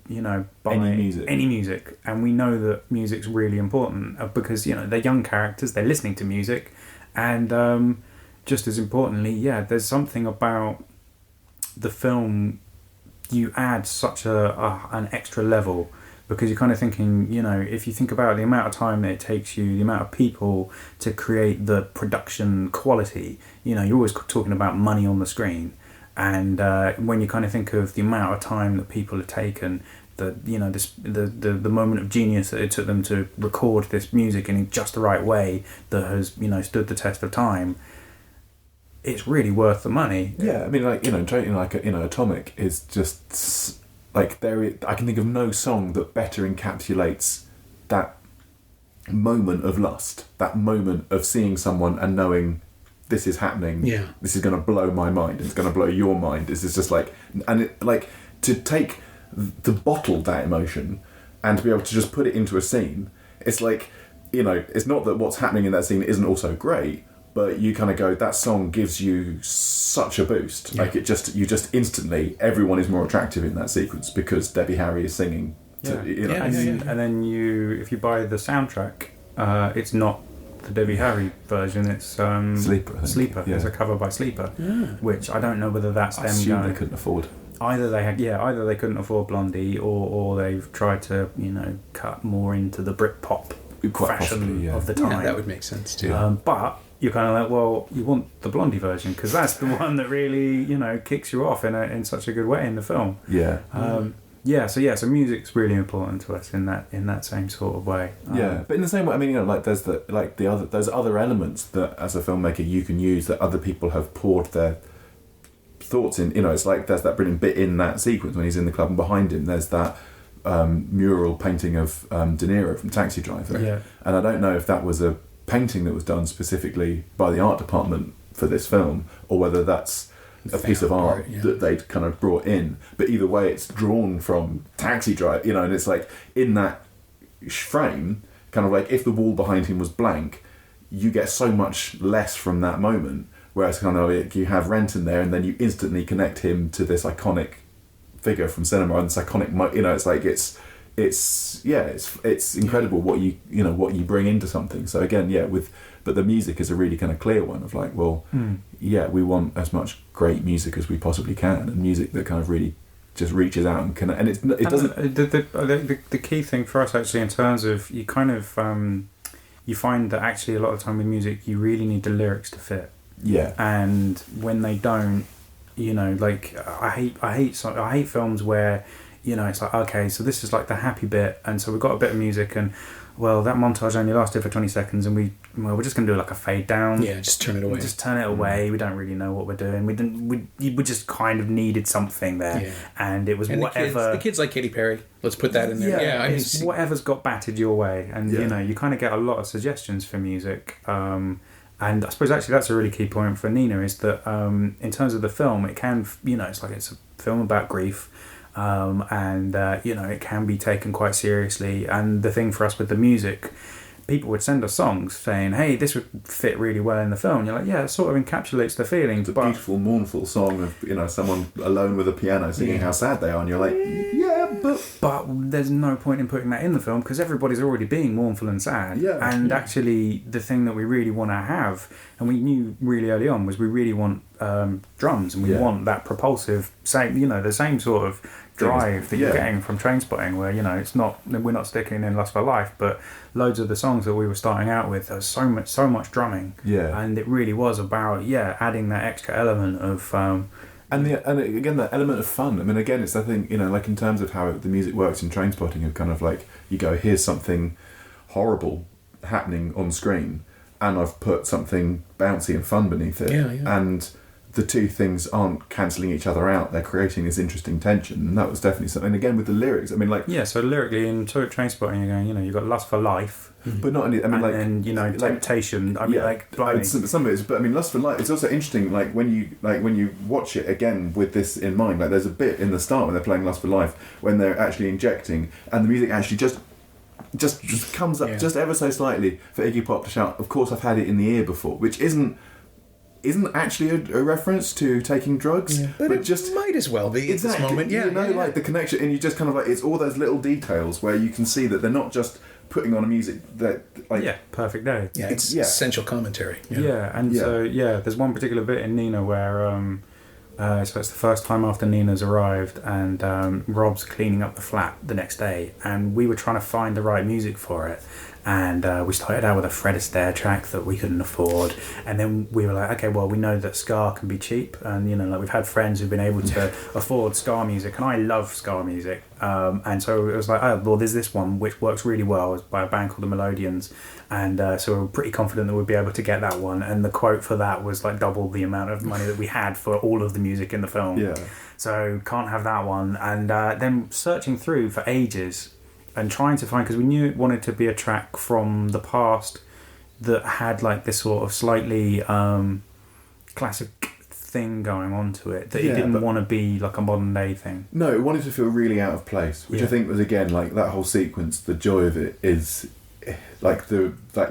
buy any music, and we know that music's really important because they're young characters, they're listening to music, and just as importantly, there's something about the film, you add such an extra level, because you're kind of thinking, if you think about the amount of time that it takes you, the amount of people to create the production quality, you're always talking about money on the screen, and when you kind of think of the amount of time that people have taken, the moment of genius that it took them to record this music in just the right way that has stood the test of time, it's really worth the money. I mean, Atomic is just like I can think of no song that better encapsulates that moment of lust, that moment of seeing someone and knowing this is happening. This is going to blow my mind. It's going to blow your mind. This is just like, and it, like to bottle that emotion and to be able to just put it into a scene, it's like, you know, it's not that what's happening in that scene isn't also great, but you kind of go, that song gives you such a boost. Yeah. Like you just instantly, everyone is more attractive in that sequence because Debbie Harry is singing. And then if you buy the soundtrack, it's not the Debbie Harry version. It's Sleeper. Sleeper. Yeah. It's a cover by Sleeper, which I don't know whether that's I them assume going. they couldn't afford. Either they couldn't afford Blondie, or they've tried to cut more into the Britpop Quite fashion possibly, yeah. of the time. Yeah, that would make sense too. But you're kind of like, well, you want the Blondie version because that's the one that really kicks you off in such a good way in the film. Yeah. So music's really important to us in that same sort of way. But in the same way, I mean, like there's there's other elements that as a filmmaker you can use that other people have poured their thoughts in. It's like there's that brilliant bit in that sequence when he's in the club, and behind him there's that mural painting of De Niro from Taxi Driver. Yeah. And I don't know if that was a painting that was done specifically by the art department for this film, or whether that's a piece of art that they'd kind of brought in. But either way, it's drawn from Taxi Driver, and it's like in that frame, kind of like if the wall behind him was blank, you get so much less from that moment. Whereas kind of like you have Renton there, and then you instantly connect him to this iconic figure from cinema, and this iconic, it's like it's incredible what you bring into something. So again, but the music is a really kind of clear one of like, well, we want as much great music as we possibly can, and music that kind of really just reaches out and connect. And it doesn't. The key thing for us actually, in terms of you kind of you find that actually a lot of the time with music you really need the lyrics to fit. Yeah. And when they don't, like I hate films where it's like, okay, so this is like the happy bit, and so we've got a bit of music, and well, that montage only lasted for 20 seconds, and we're just going to do like a fade down. Yeah, just turn it away. Just turn it away. We don't really know what we're doing. We just kind of needed something there, and it was whatever. The kids like Katy Perry. Let's put that in there. Yeah, it's whatever's got batted your way, and you kind of get a lot of suggestions for music. And I suppose actually that's a really key point for Nina, is that in terms of the film, it can, it's like it's a film about grief. And it can be taken quite seriously, and the thing for us with the music, people would send us songs saying, hey, this would fit really well in the film. You're like, yeah, it sort of encapsulates the feelings. It's a beautiful, mournful song of someone alone with a piano singing how sad they are, and you're like, but there's no point in putting that in the film because everybody's already being mournful and sad. Actually the thing that we really want to have, and we knew really early on, was we really want drums, and we want that propulsive the same sort of drive that you're getting from Trainspotting, where we're not sticking in Lust for Life, but loads of the songs that we were starting out with, there was so much drumming, and it really was about adding that extra element of and again that element of fun. I mean, again, it's the thing, like in terms of how the music works in Trainspotting, of kind of like you go, here's something horrible happening on screen, and I've put something bouncy and fun beneath it, and the two things aren't cancelling each other out. They're creating this interesting tension, and that was definitely something. And again, with the lyrics, I mean, like so lyrically in Trainspotting, you're going, you've got Lust for Life, but not only, I mean, and temptation. I mean, some of it is, but I mean, Lust for Life. It's also interesting, like when you watch it again with this in mind. Like, there's a bit in the start when they're playing Lust for Life when they're actually injecting, and the music actually just comes up just ever so slightly for Iggy Pop to shout, "Of course, I've had it in the ear before," which isn't actually a reference to taking drugs, but it just might as well be at this moment. Like the connection, and you just kind of like, it's all those little details where you can see that they're not just putting on a music that perfect day. It's essential commentary. So there's one particular bit in Nina where so it's the first time after Nina's arrived, and Rob's cleaning up the flat the next day, and we were trying to find the right music for it. And we started out with a Fred Astaire track that we couldn't afford, and then we were like, okay, well, we know that ska can be cheap, and we've had friends who've been able to afford ska music, and I love ska music, and so it was like, oh, well, there's this one which works really well. It's by a band called the Melodians, and so we were pretty confident that we'd be able to get that one, and the quote for that was like double the amount of money that we had for all of the music in the film. So can't have that one. And then searching through for ages and trying to find, because we knew it wanted to be a track from the past that had like this sort of slightly classic thing going on to it, that it Yeah, didn't want to be like a modern day thing. No, it wanted to feel really out of place, which I think was, again, like that whole sequence, the joy of it is like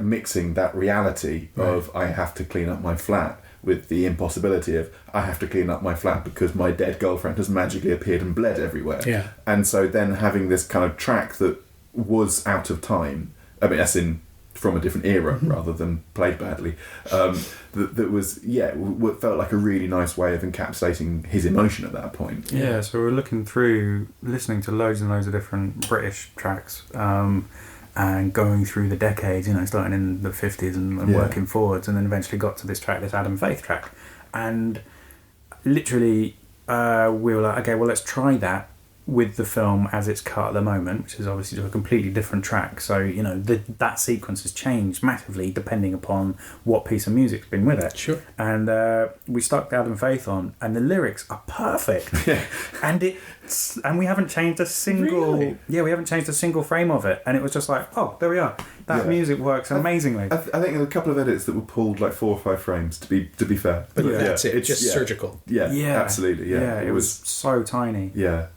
mixing that reality of I have to clean up my flat with the impossibility of I have to clean up my flat because my dead girlfriend has magically appeared and bled everywhere. Yeah. And so then having this kind of track that was out of time, I mean, as in from a different era rather than played badly, that was, what felt like a really nice way of encapsulating his emotion at that point. Yeah, so we're listening to loads and loads of different British tracks, and going through the decades, starting in the 50s and working forwards, and then eventually got to this track, this Adam Faith track. And literally, we were like, okay, well, let's try that with the film as it's cut at the moment, which is obviously a completely different track. So, that sequence has changed massively depending upon what piece of music's been with it. Sure. And we stuck the Adam Faith on, and the lyrics are perfect. And we haven't changed a single... Really? Yeah, we haven't changed a single frame of it. And it was just like, oh, there we are. That music works amazingly. I think there were a couple of edits that were pulled like 4 or 5 frames, to be fair. But that's it. It's just surgical. Yeah, absolutely. Yeah, it was so tiny. Yeah.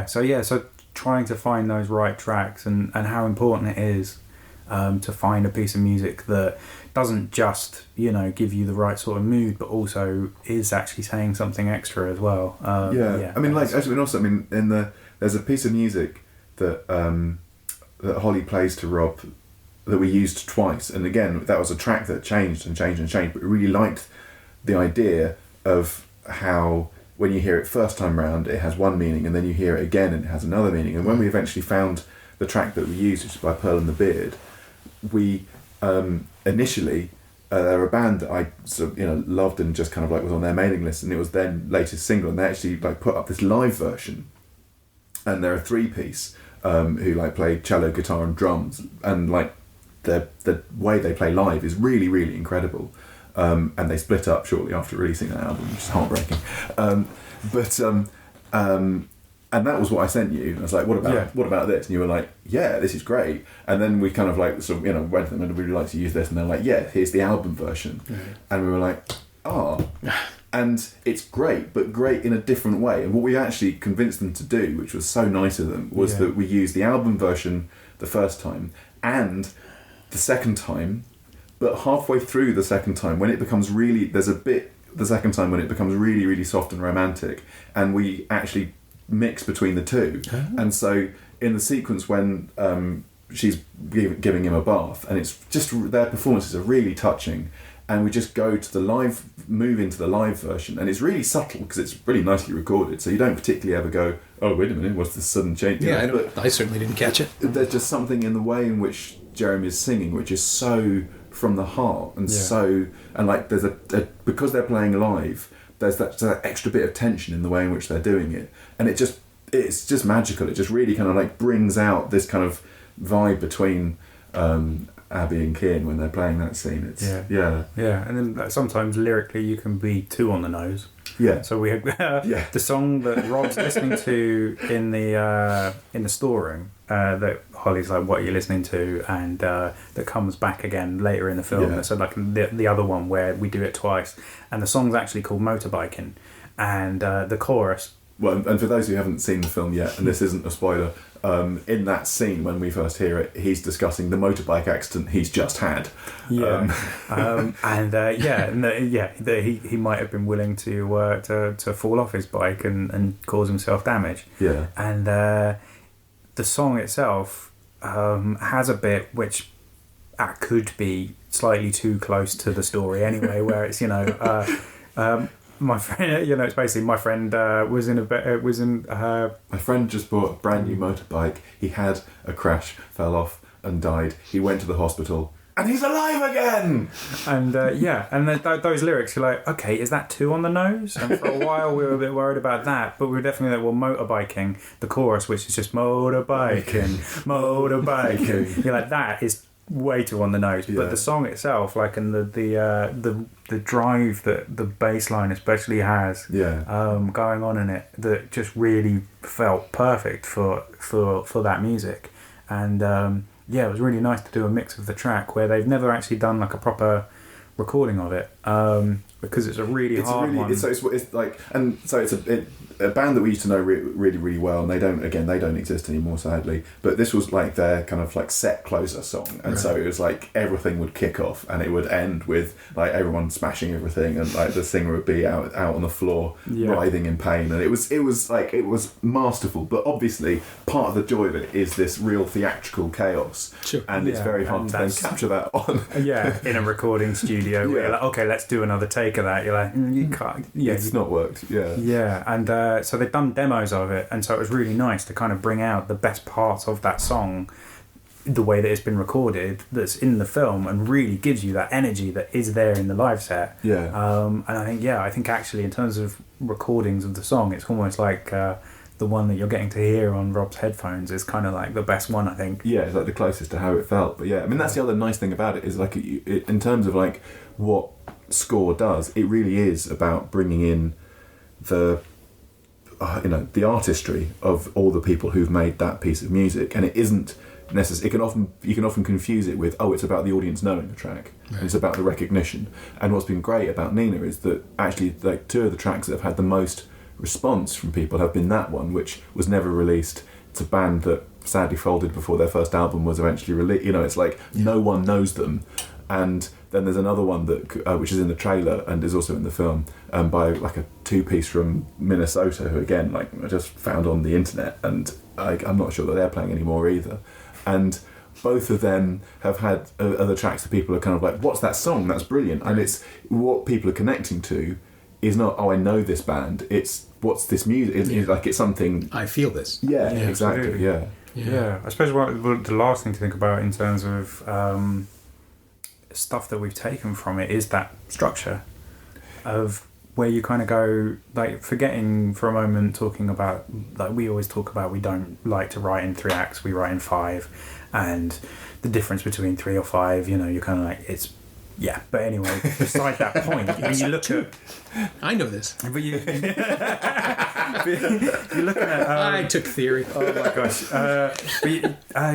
So trying to find those right tracks and how important it is to find a piece of music that doesn't just give you the right sort of mood, but also is actually saying something extra as well. I mean, like, actually, also, I mean, there's a piece of music that that Holly plays to Rob that we used twice, and again, that was a track that changed and changed and changed, but we really liked the idea of how when you hear it first time round it has one meaning, and then you hear it again and it has another meaning. And when we eventually found the track that we used, which is by Pearl and the Beard, we initially they're a band that I sort of, loved and just kind of like was on their mailing list, and it was their latest single, and they actually like put up this live version, and they're a 3-piece who like play cello, guitar and drums, and like the way they play live is really, really incredible. And they split up shortly after releasing that album, which is heartbreaking. And that was what I sent you. I was like, what about this? And you were like, yeah, this is great. And then we kind of like sort of, went to them and we'd really like to use this, and they're like, yeah, here's the album version. Mm-hmm. And we were like, and it's great, but great in a different way. And what we actually convinced them to do, which was so nice of them, was that we used the album version the first time and the second time. But halfway through the second time, when it becomes really... There's a bit the second time when it becomes really, really soft and romantic, and we actually mix between the two. Oh. And so in the sequence when she's giving him a bath, and it's just... Their performances are really touching, and we just go to move into the live version, and it's really subtle because it's really nicely recorded, so you don't particularly ever go, oh, wait a minute, what's this sudden change? Yeah, I certainly didn't catch it. There's just something in the way in which Jeremy is singing, which is so... from the heart, and like there's a because they're playing live, there's that extra bit of tension in the way in which they're doing it, and it's just magical. It just really kind of like brings out this kind of vibe between Abby and Kian when they're playing that scene. It's and then sometimes lyrically you can be too on the nose. Yeah. So we had the song that Rob's listening to in the storeroom, that Holly's like, "What are you listening to?" And that comes back again later in the film. Yeah. So like the other one where we do it twice, and the song's actually called Motorbiking, and the chorus. Well, and for those who haven't seen the film yet, and this isn't a spoiler, in that scene when we first hear it, he's discussing the motorbike accident he's just had. Yeah, he might have been willing to fall off his bike and cause himself damage. Yeah, and the song itself has a bit which could be slightly too close to the story anyway, where it's my friend, it's basically my friend my friend just bought a brand new motorbike. He had a crash, fell off and died. He went to the hospital and he's alive again. And those lyrics, you're like, okay, is that too on the nose? And for a while we were a bit worried about that, but we were definitely like, well, motorbiking, the chorus, which is just motorbiking. You're like, that is way too on the nose. But the song itself, like, and the drive that the bass line especially has going on in it, that just really felt perfect for that music. And it was really nice to do a mix of the track where they've never actually done like a proper recording of it. because it's a really hard one. It's like, and so it's a band that we used to know really, really well, and they don't exist anymore, sadly. But this was like their kind of like set closer song, and so it was like everything would kick off, and it would end with like everyone smashing everything, and like the singer would be out on the floor writhing in pain, and it was masterful. But obviously, part of the joy of it is this real theatrical chaos, and it's very hard to then capture that on in a recording studio. Where you're like, okay, let's do another take of that. You're like, you can't. Yeah, it's not worked. And so they've done demos of it, and so it was really nice to kind of bring out the best parts of that song, the way that it's been recorded, that's in the film, and really gives you that energy that is there in the live set. And I think actually in terms of recordings of the song, it's almost like the one that you're getting to hear on Rob's headphones is kind of like the best one, I think. Yeah, it's like the closest to how it felt. But yeah, I mean, that's the other nice thing about it, is like in terms of like what score does, it really is about bringing in the the artistry of all the people who've made that piece of music, and it isn't necessarily. You can often confuse it with, it's about the audience knowing the track. Right. It's about the recognition. And what's been great about Nina is that actually, like, two of the tracks that have had the most response from people have been that one, which was never released. It's a band that sadly folded before their first album was eventually released. It's like no one knows them. And then there's another one that which is in the trailer and is also in the film, by like a two-piece from Minnesota, who again, like, I just found on the internet, and I'm not sure that they're playing anymore either. And both of them have had other tracks that people are kind of like, what's that song? That's brilliant. And it's what people are connecting to is not, I know this band. It's what's this music? It's like, it's something. I feel this. Yeah, exactly. Absolutely. Yeah. I suppose the last thing to think about in terms of stuff that we've taken from it is that structure of where you kind of go, like, forgetting for a moment, talking about, like, we always talk about, we don't like to write in 3 acts, we write in 5, and the difference between 3 or 5, you're kind of like, it's, but anyway, beside that point, when you look at, I know this, but you're looking at I took theory, oh my gosh,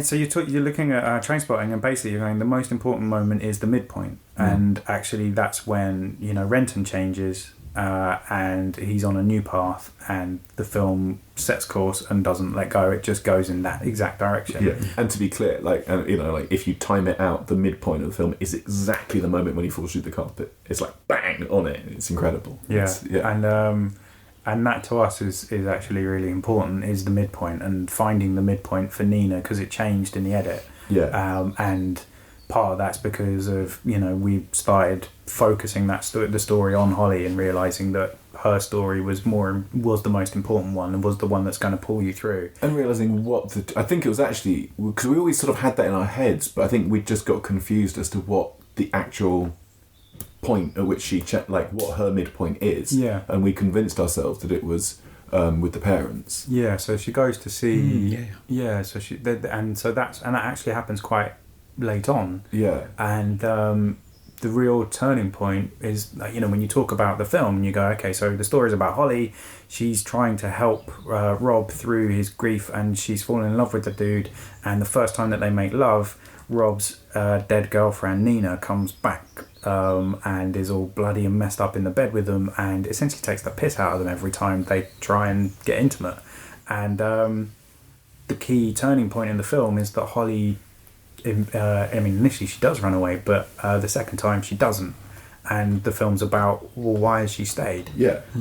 so you're looking at Trainspotting, and basically you're going, the most important moment is the midpoint, and actually that's when Renton changes, and he's on a new path, and the film sets course and doesn't let go. It just goes in that exact direction. Yeah, and to be clear, like, if you time it out, the midpoint of the film is exactly the moment when he falls through the carpet. It's like bang on it. It's incredible. And that to us is actually really important, is the midpoint, and finding the midpoint for Nina, because it changed in the edit. And part of that's because of we started focusing the story on Holly, and realising that her story was the most important one, and was the one that's going to pull you through. And realising I think it was actually, because we always sort of had that in our heads, but I think we just got confused as to what the actual point at which she like what her midpoint is. And we convinced ourselves that it was with the parents. So she goes to see so she and that actually happens quite late on. And the real turning point is, when you talk about the film and you go, okay, so the story's about Holly, she's trying to help Rob through his grief, and she's fallen in love with the dude, and the first time that they make love, Rob's dead girlfriend Nina comes back and is all bloody and messed up in the bed with them, and essentially takes the piss out of them every time they try and get intimate. And the key turning point in the film is that Holly, initially she does run away, but the second time she doesn't, and the film's about, well, why has she stayed?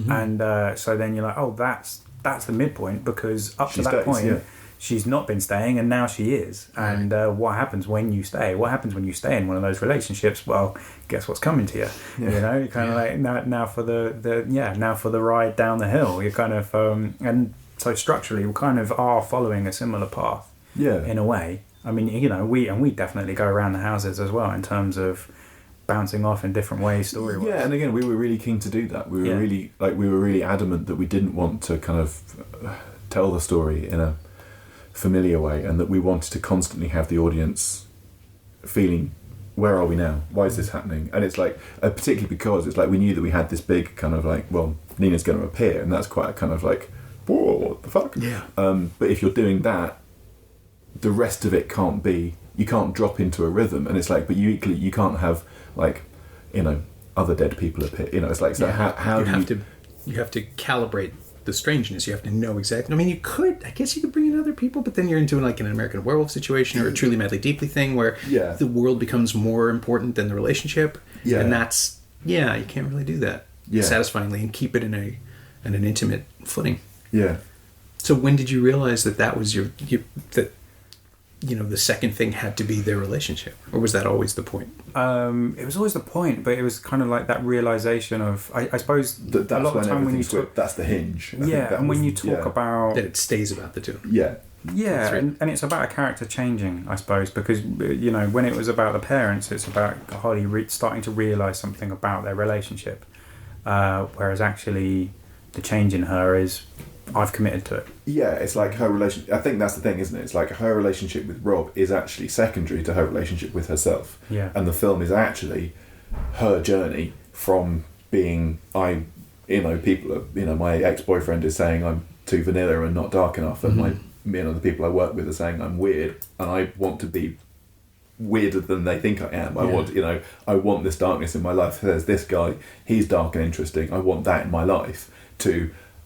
And so then you're like, oh, that's the midpoint, because up to that point she's not been staying, and now she is. And what happens when you stay? What happens when you stay in one of those relationships? Well, guess what's coming to you? You're kind of like, now for the ride down the hill. You're kind of and so structurally we kind of are following a similar path in a way. I mean, we definitely go around the houses as well in terms of bouncing off in different ways story-wise. And again, we were really keen to do that. We were really adamant that we didn't want to kind of tell the story in a familiar way, and that we wanted to constantly have the audience feeling, where are we now? Why is this happening? And it's like, particularly because it's like we knew that we had this big kind of like, well, Nina's going to appear, and that's quite a kind of like, whoa, what the fuck? But if you're doing that, the rest of it can't be, you can't drop into a rhythm, and it's like, but you can't have like, other dead people appear. You know, it's like, so how you do have to calibrate the strangeness. You have to know exactly. I mean, I guess you could bring in other people, but then you're into like an American Werewolf situation or a Truly Madly Deeply thing where the world becomes more important than the relationship. Yeah. And that's, you can't really do that satisfyingly and keep it in an intimate footing. Yeah. So when did you realize that was that the second thing had to be their relationship, or was that always the point? It was always the point, but it was kind of like that realization of, I suppose, that's a lot of the time when you talk, that's the hinge. When you talk about that, it stays about the two. Yeah. Yeah, and it's about a character changing, I suppose, because, when it was about the parents, it's about Holly starting to realise something about their relationship, whereas actually the change in her is, I've committed to it. Yeah, it's like her relationship. I think that's the thing, isn't it? It's like her relationship with Rob is actually secondary to her relationship with herself. Yeah. And the film is actually her journey from being, people, my ex-boyfriend is saying I'm too vanilla and not dark enough, and the people I work with are saying I'm weird, and I want to be weirder than they think I am. I want this darkness in my life. There's this guy, he's dark and interesting. I want that in my life.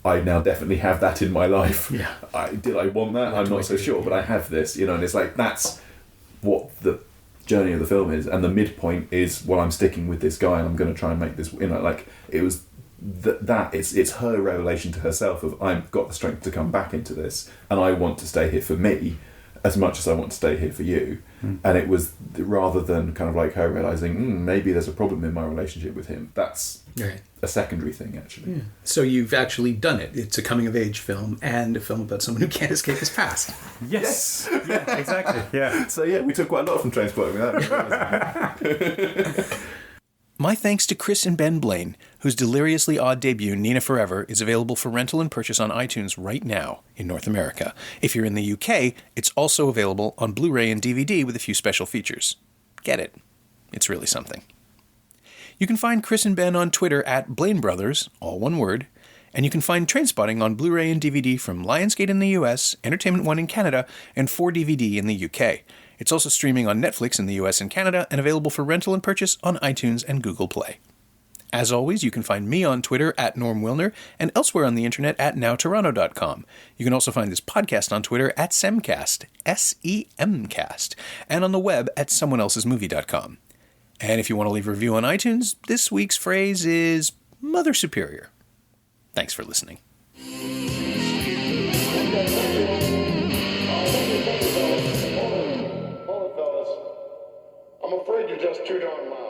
I now definitely have that in my life. Yeah. Did I want that? I'm not so sure, but I have this, and it's like, that's what the journey of the film is, and the midpoint is, well, I'm sticking with this guy and I'm going to try and make this, it was it's her revelation to herself of, I've got the strength to come back into this, and I want to stay here for me as much as I want to stay here for you. And it was, rather than kind of like her realising, maybe there's a problem in my relationship with him, that's a secondary thing, actually. Yeah. So you've actually done it. It's a coming-of-age film and a film about someone who can't escape his past. Yes. Yeah, exactly. Yeah. So we took quite a lot from Trainspotting. My thanks to Chris and Ben Blaine, whose deliriously odd debut, Nina Forever, is available for rental and purchase on iTunes right now in North America. If you're in the UK, it's also available on Blu-ray and DVD with a few special features. Get it. It's really something. You can find Chris and Ben on Twitter at Blaine Brothers, all one word, and you can find Trainspotting on Blu-ray and DVD from Lionsgate in the US, Entertainment One in Canada, and 4DVD in the UK. It's also streaming on Netflix in the US and Canada, and available for rental and purchase on iTunes and Google Play. As always, you can find me on Twitter at Norm Wilner, and elsewhere on the internet at nowtoronto.com. You can also find this podcast on Twitter at Semcast, S-E-M-Cast, and on the web at someoneelsesmovie.com. And if you want to leave a review on iTunes, this week's phrase is Mother Superior. Thanks for listening. I'm afraid you're just too darn loud.